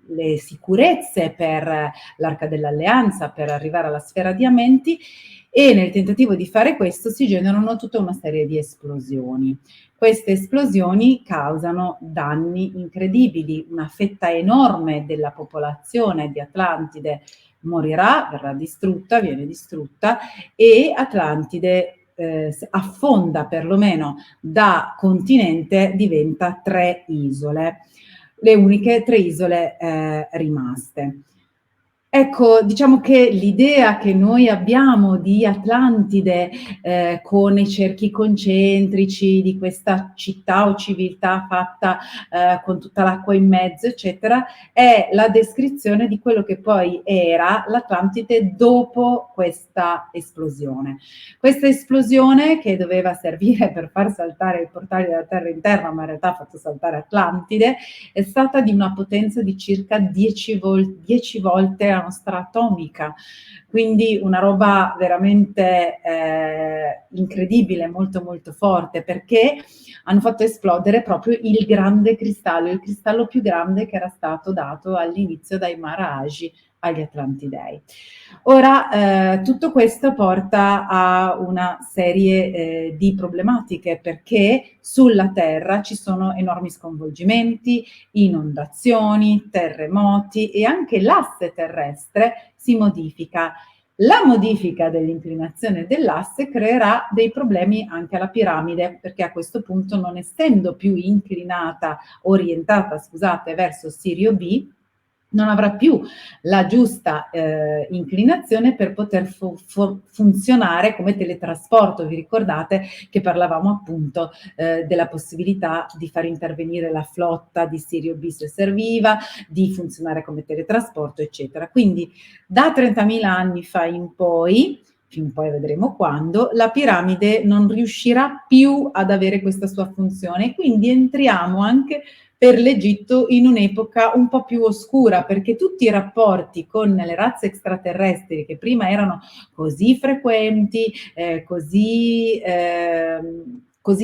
le sicurezze per l'Arca dell'Alleanza, per arrivare alla sfera diamenti, e nel tentativo di fare questo si generano tutta una serie di esplosioni. Queste esplosioni causano danni incredibili, una fetta enorme della popolazione di Atlantide morirà, viene distrutta, e Atlantide affonda, perlomeno da continente diventa 3 isole, le uniche 3 isole rimaste. Ecco, diciamo che l'idea che noi abbiamo di Atlantide, con i cerchi concentrici, di questa città o civiltà fatta con tutta l'acqua in mezzo, eccetera, è la descrizione di quello che poi era l'Atlantide dopo questa esplosione. Questa esplosione, che doveva servire per far saltare i portali della terra interna, ma in realtà ha fatto saltare Atlantide, è stata di una potenza di circa 10 volte la nostra atomica, quindi una roba veramente incredibile, molto molto forte, perché hanno fatto esplodere proprio il grande cristallo, il cristallo più grande che era stato dato all'inizio dai Maharaji agli Atlantidei. Ora, tutto questo porta a una serie di problematiche, perché sulla Terra ci sono enormi sconvolgimenti, inondazioni, terremoti, e anche l'asse terrestre si modifica. La modifica dell'inclinazione dell'asse creerà dei problemi anche alla piramide, perché a questo punto, non essendo più orientata, scusate, verso Sirio B, non avrà più la giusta inclinazione per poter funzionare come teletrasporto. Vi ricordate che parlavamo appunto della possibilità di far intervenire la flotta di Sirio B se serviva, di funzionare come teletrasporto, eccetera. Quindi da 30.000 anni fa in poi, fin poi vedremo quando, la piramide non riuscirà più ad avere questa sua funzione, quindi entriamo anche per l'Egitto in un'epoca un po' più oscura, perché tutti i rapporti con le razze extraterrestri, che prima erano così frequenti, così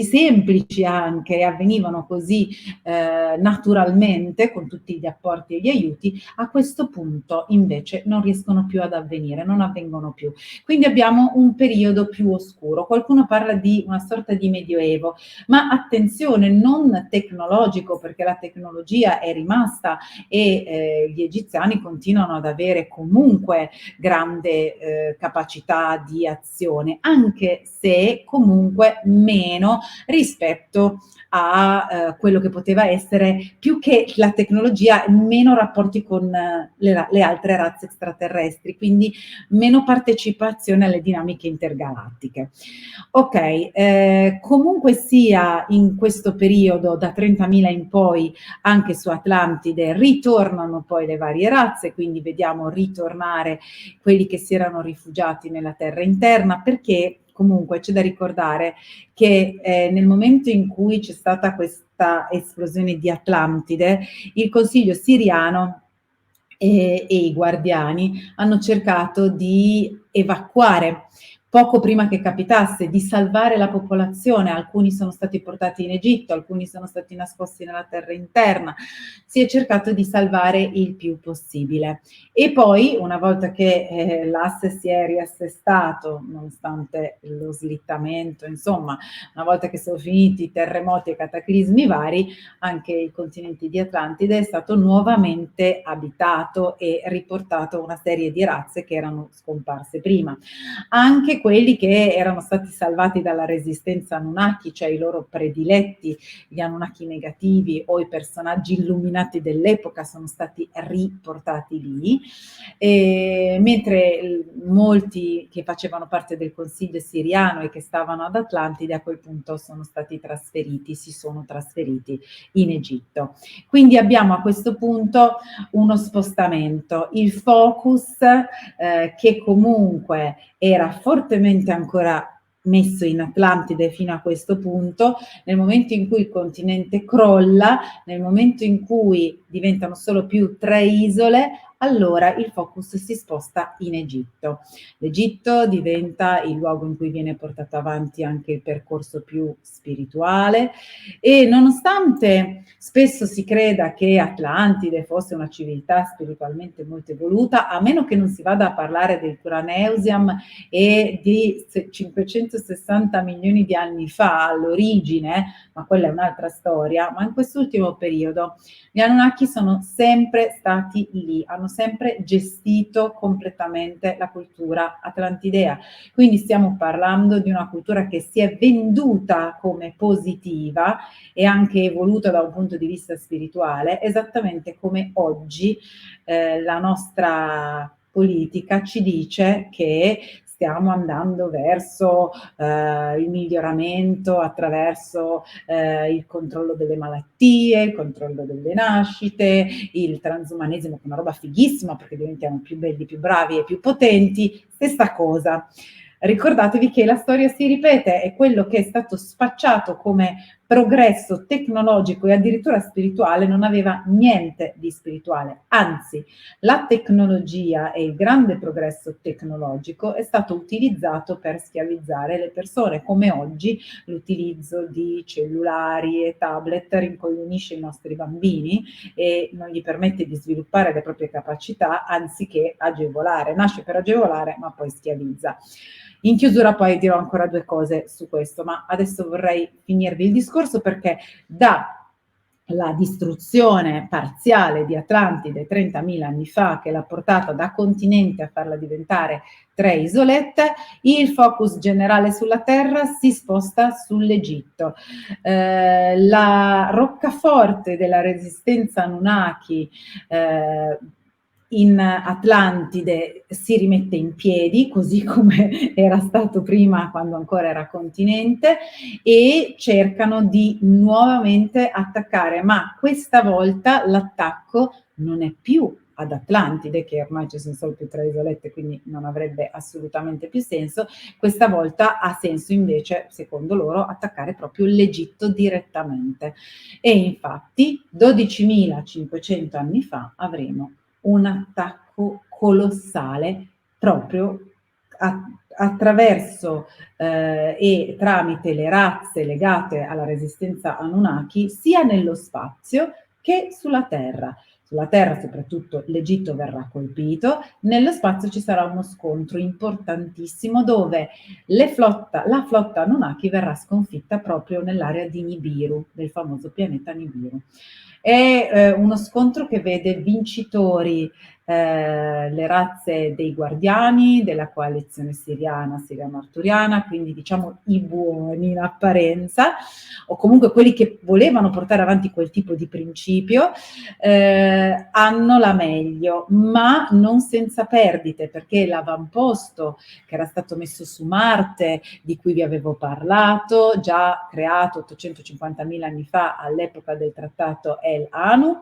semplici anche, avvenivano così naturalmente, con tutti gli apporti e gli aiuti, a questo punto invece non riescono più ad avvenire, non avvengono più. Quindi abbiamo un periodo più oscuro. Qualcuno parla di una sorta di medioevo, ma attenzione, non tecnologico, perché la tecnologia è rimasta e gli egiziani continuano ad avere comunque grande capacità di azione, anche se comunque meno rispetto a quello che poteva essere, più che la tecnologia, meno rapporti con le altre razze extraterrestri, quindi meno partecipazione alle dinamiche intergalattiche. Ok, comunque sia, in questo periodo, da 30.000 in poi, anche su Atlantide ritornano poi le varie razze, quindi vediamo ritornare quelli che si erano rifugiati nella terra interna, perché comunque c'è da ricordare che nel momento in cui c'è stata questa esplosione di Atlantide, il Consiglio siriano e i guardiani hanno cercato di evacuare poco prima che capitasse, di salvare la popolazione. Alcuni sono stati portati in Egitto, alcuni sono stati nascosti nella terra interna. Si è cercato di salvare il più possibile. E poi, una volta che l'asse si è riassestato, nonostante lo slittamento, insomma, una volta che sono finiti i terremoti e cataclismi vari, anche il continente di Atlantide è stato nuovamente abitato e riportato una serie di razze che erano scomparse prima. Anche quelli che erano stati salvati dalla resistenza Anunnaki, cioè i loro prediletti, gli Anunnaki negativi o i personaggi illuminati dell'epoca, sono stati riportati lì, mentre molti che facevano parte del consiglio siriano e che stavano ad Atlantide a quel punto sono stati trasferiti, si sono trasferiti in Egitto. Quindi abbiamo a questo punto uno spostamento, il focus che comunque era fortemente ancora messo in Atlantide fino a questo punto, nel momento in cui il continente crolla, nel momento in cui diventano solo più 3 isole, allora il focus si sposta in Egitto. L'Egitto diventa il luogo in cui viene portato avanti anche il percorso più spirituale, e nonostante spesso si creda che Atlantide fosse una civiltà spiritualmente molto evoluta, a meno che non si vada a parlare del Curaneusium e di 560 milioni di anni fa all'origine, ma quella è un'altra storia, ma in quest'ultimo periodo gli Anunnaki sono sempre stati lì, hanno sempre gestito completamente la cultura atlantidea. Quindi stiamo parlando di una cultura che si è venduta come positiva e anche evoluta da un punto di vista spirituale, esattamente come oggi la nostra politica ci dice che stiamo andando verso il miglioramento attraverso il controllo delle malattie, il controllo delle nascite, il transumanesimo, che è una roba fighissima perché diventiamo più belli, più bravi e più potenti, stessa cosa. Ricordatevi che la storia si ripete e quello che è stato spacciato come progresso tecnologico e addirittura spirituale non aveva niente di spirituale, anzi la tecnologia e il grande progresso tecnologico è stato utilizzato per schiavizzare le persone, come oggi l'utilizzo di cellulari e tablet rincoglionisce i nostri bambini e non gli permette di sviluppare le proprie capacità anziché agevolare, nasce per agevolare ma poi schiavizza. In chiusura poi dirò ancora 2 cose su questo, ma adesso vorrei finirvi il discorso perché dalla distruzione parziale di Atlantide 30.000 anni fa, che l'ha portata da continente a farla diventare 3 isolette, il focus generale sulla Terra si sposta sull'Egitto. La roccaforte della resistenza Anunnaki in Atlantide si rimette in piedi, così come era stato prima quando ancora era continente, e cercano di nuovamente attaccare, ma questa volta l'attacco non è più ad Atlantide, che ormai ci sono solo più 3 isolette, quindi non avrebbe assolutamente più senso. Questa volta ha senso invece, secondo loro, attaccare proprio l'Egitto direttamente. E infatti 12.500 anni fa avremo un attacco colossale proprio attraverso e tramite le razze legate alla resistenza Anunnaki, sia nello spazio che sulla Terra. Sulla Terra soprattutto l'Egitto verrà colpito, nello spazio ci sarà uno scontro importantissimo dove la flotta Anunnaki verrà sconfitta proprio nell'area di Nibiru, del famoso pianeta Nibiru. È uno scontro che vede vincitori le razze dei guardiani, della coalizione siriano-arturiana, quindi diciamo i buoni in apparenza, o comunque quelli che volevano portare avanti quel tipo di principio, hanno la meglio, ma non senza perdite, perché l'avamposto che era stato messo su Marte, di cui vi avevo parlato, già creato 850.000 anni fa all'epoca del trattato El Anu,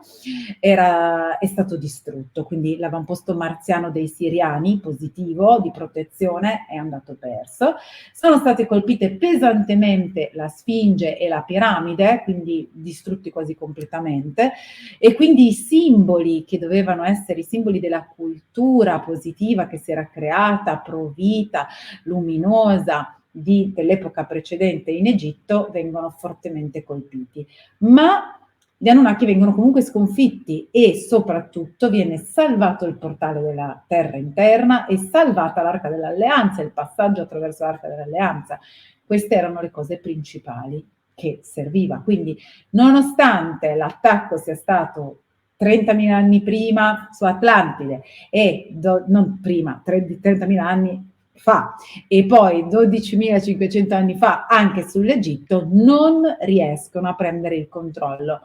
è stato distrutto, quindi l'avamposto marziano dei siriani, positivo, di protezione, è andato perso. Sono state colpite pesantemente la Sfinge e la piramide, quindi distrutti quasi completamente, e quindi i simboli che dovevano essere i simboli della cultura positiva che si era creata, provita, luminosa, dell'epoca precedente in Egitto, vengono fortemente colpiti. Ma gli Anunnaki vengono comunque sconfitti e soprattutto viene salvato il portale della terra interna e salvata l'Arca dell'Alleanza, il passaggio attraverso l'Arca dell'Alleanza. Queste erano le cose principali che serviva. Quindi, nonostante l'attacco sia stato 30.000 anni prima su Atlantide e non prima, 30.000 anni fa e poi 12.500 anni fa anche sull'Egitto, non riescono a prendere il controllo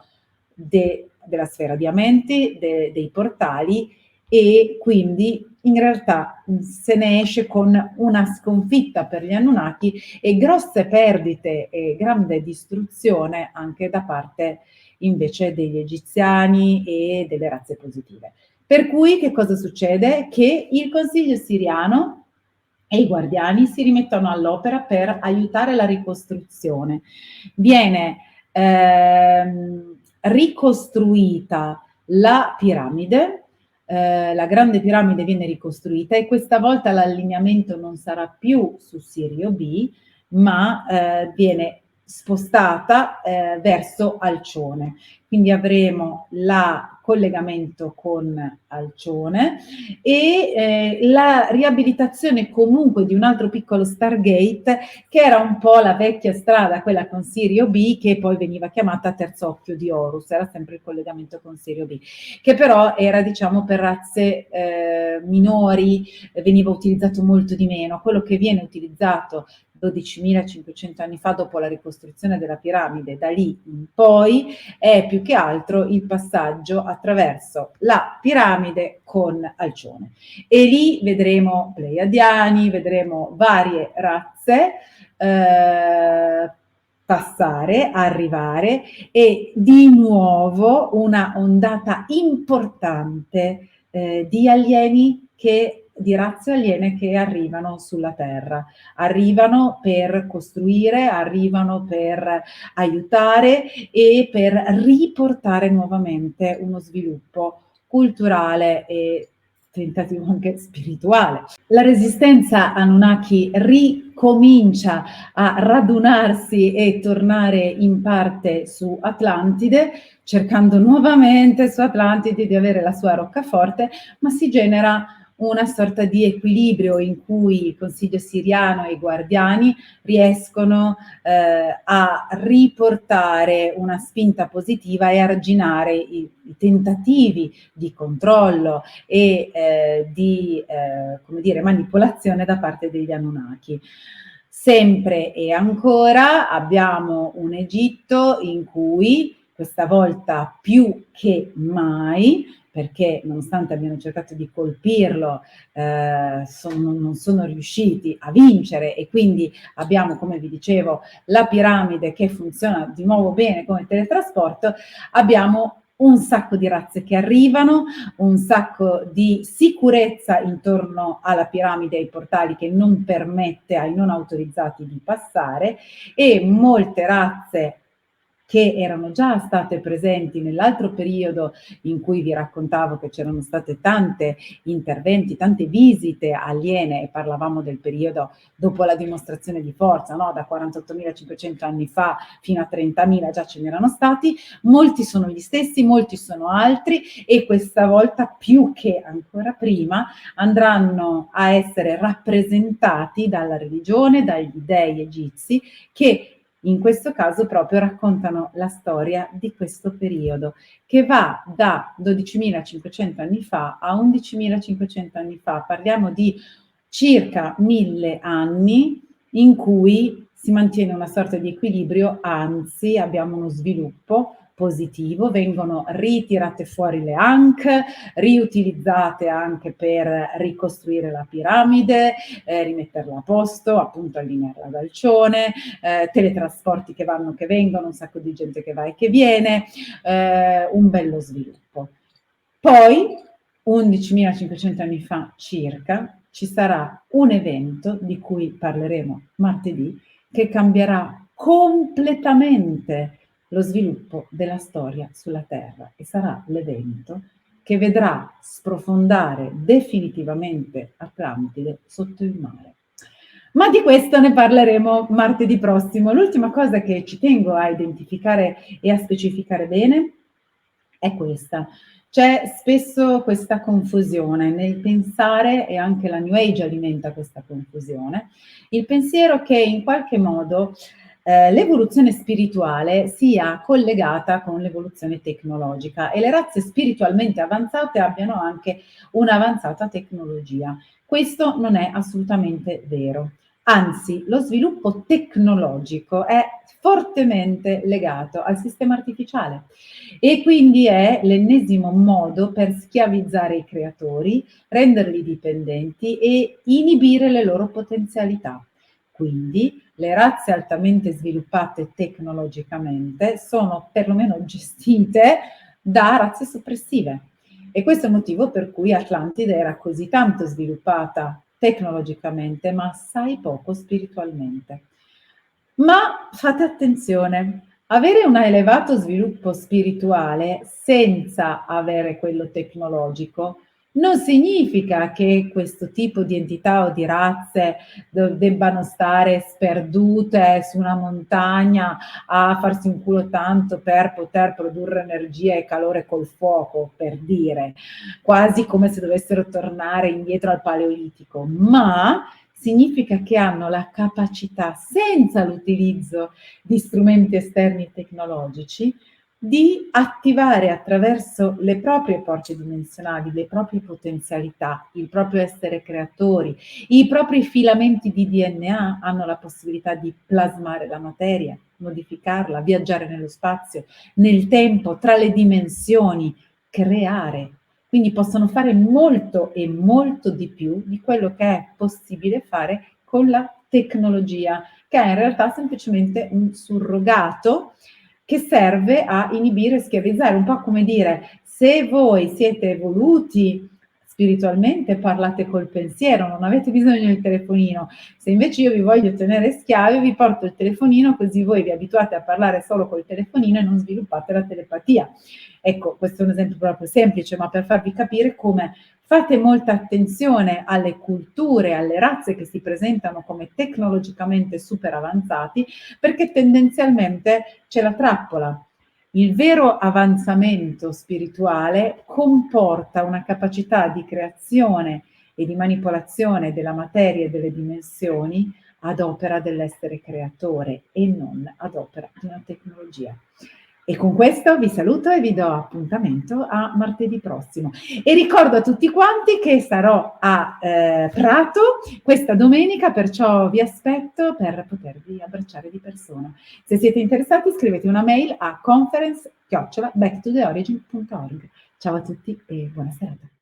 della sfera di Amenti, dei portali, e quindi in realtà se ne esce con una sconfitta per gli Anunnaki e grosse perdite e grande distruzione anche da parte invece degli egiziani e delle razze positive. Per cui che cosa succede? Che il Consiglio siriano e i guardiani si rimettono all'opera per aiutare la ricostruzione. Viene ricostruita la piramide, la grande piramide viene ricostruita e questa volta l'allineamento non sarà più su Sirio B, ma viene spostata verso Alcione. Quindi avremo il collegamento con Alcione e la riabilitazione comunque di un altro piccolo Stargate che era un po' la vecchia strada, quella con Sirio B, che poi veniva chiamata Terzo Occhio di Horus, era sempre il collegamento con Sirio B, che però era diciamo per razze minori, veniva utilizzato molto di meno. Quello che viene utilizzato 12.500 anni fa dopo la ricostruzione della piramide, da lì in poi è più che altro il passaggio attraverso la piramide con Alcione. E lì vedremo pleiadiani, vedremo varie razze passare, arrivare e di nuovo una ondata importante di alieni di razze aliene che arrivano sulla Terra, arrivano per costruire, arrivano per aiutare e per riportare nuovamente uno sviluppo culturale e tentativo anche spirituale. La resistenza Anunnaki ricomincia a radunarsi e tornare in parte su Atlantide, cercando nuovamente su Atlantide di avere la sua roccaforte, ma si genera una sorta di equilibrio in cui il Consiglio siriano e i guardiani riescono a riportare una spinta positiva e arginare i tentativi di controllo e di come dire, manipolazione da parte degli Anunnaki. Sempre e ancora abbiamo un Egitto in cui questa volta più che mai, perché nonostante abbiano cercato di colpirlo, non sono riusciti a vincere e quindi abbiamo, come vi dicevo, la piramide che funziona di nuovo bene come teletrasporto, abbiamo un sacco di razze che arrivano, un sacco di sicurezza intorno alla piramide e ai portali che non permette ai non autorizzati di passare e molte razze che erano già state presenti nell'altro periodo in cui vi raccontavo che c'erano state tante interventi, tante visite aliene e parlavamo del periodo dopo la dimostrazione di forza, no? Da 48.500 anni fa fino a 30.000 già ce n'erano stati, molti sono gli stessi, molti sono altri e questa volta più che ancora prima andranno a essere rappresentati dalla religione, dagli dei egizi che in questo caso proprio raccontano la storia di questo periodo, che va da 12.500 anni fa a 11.500 anni fa. Parliamo di circa 1.000 anni in cui si mantiene una sorta di equilibrio, anzi abbiamo uno sviluppo positivo, vengono ritirate fuori le Ankh, riutilizzate anche per ricostruire la piramide, rimetterla a posto, appunto allinearla ad Alcione, teletrasporti che vanno, che vengono, un sacco di gente che va e che viene, un bello sviluppo. Poi 11.500 anni fa circa, ci sarà un evento di cui parleremo martedì, che cambierà completamente lo sviluppo della storia sulla Terra e sarà l'evento che vedrà sprofondare definitivamente Atlantide sotto il mare. Ma di questo ne parleremo martedì prossimo. L'ultima cosa che ci tengo a identificare e a specificare bene è questa. C'è spesso questa confusione nel pensare, e anche la New Age alimenta questa confusione, il pensiero che in qualche modo l'evoluzione spirituale sia collegata con l'evoluzione tecnologica e le razze spiritualmente avanzate abbiano anche un'avanzata tecnologia. Questo non è assolutamente vero. Anzi, lo sviluppo tecnologico è fortemente legato al sistema artificiale e quindi è l'ennesimo modo per schiavizzare i creatori, renderli dipendenti e inibire le loro potenzialità. Quindi le razze altamente sviluppate tecnologicamente sono perlomeno gestite da razze soppressive. E questo è il motivo per cui Atlantide era così tanto sviluppata tecnologicamente, ma assai poco spiritualmente. Ma fate attenzione, avere un elevato sviluppo spirituale senza avere quello tecnologico non significa che questo tipo di entità o di razze debbano stare sperdute su una montagna a farsi un culo tanto per poter produrre energia e calore col fuoco, per dire, quasi come se dovessero tornare indietro al Paleolitico, ma significa che hanno la capacità, senza l'utilizzo di strumenti esterni tecnologici, di attivare attraverso le proprie porte dimensionali, le proprie potenzialità, il proprio essere creatori, i propri filamenti di DNA hanno la possibilità di plasmare la materia, modificarla, viaggiare nello spazio, nel tempo, tra le dimensioni, creare. Quindi possono fare molto e molto di più di quello che è possibile fare con la tecnologia, che è in realtà semplicemente un surrogato che serve a inibire e schiavizzare, un po' come dire, se voi siete evoluti spiritualmente, parlate col pensiero, non avete bisogno del telefonino. Se invece io vi voglio tenere schiavi, vi porto il telefonino, così voi vi abituate a parlare solo col telefonino e non sviluppate la telepatia. Ecco, questo è un esempio proprio semplice, ma per farvi capire come fate molta attenzione alle culture, alle razze che si presentano come tecnologicamente super avanzati, perché tendenzialmente c'è la trappola. Il vero avanzamento spirituale comporta una capacità di creazione e di manipolazione della materia e delle dimensioni ad opera dell'essere creatore e non ad opera di una tecnologia. E con questo vi saluto e vi do appuntamento a martedì prossimo. E ricordo a tutti quanti che sarò a Prato questa domenica, perciò vi aspetto per potervi abbracciare di persona. Se siete interessati scrivete una mail a conference@backtotheorigin.org. Ciao a tutti e buona serata.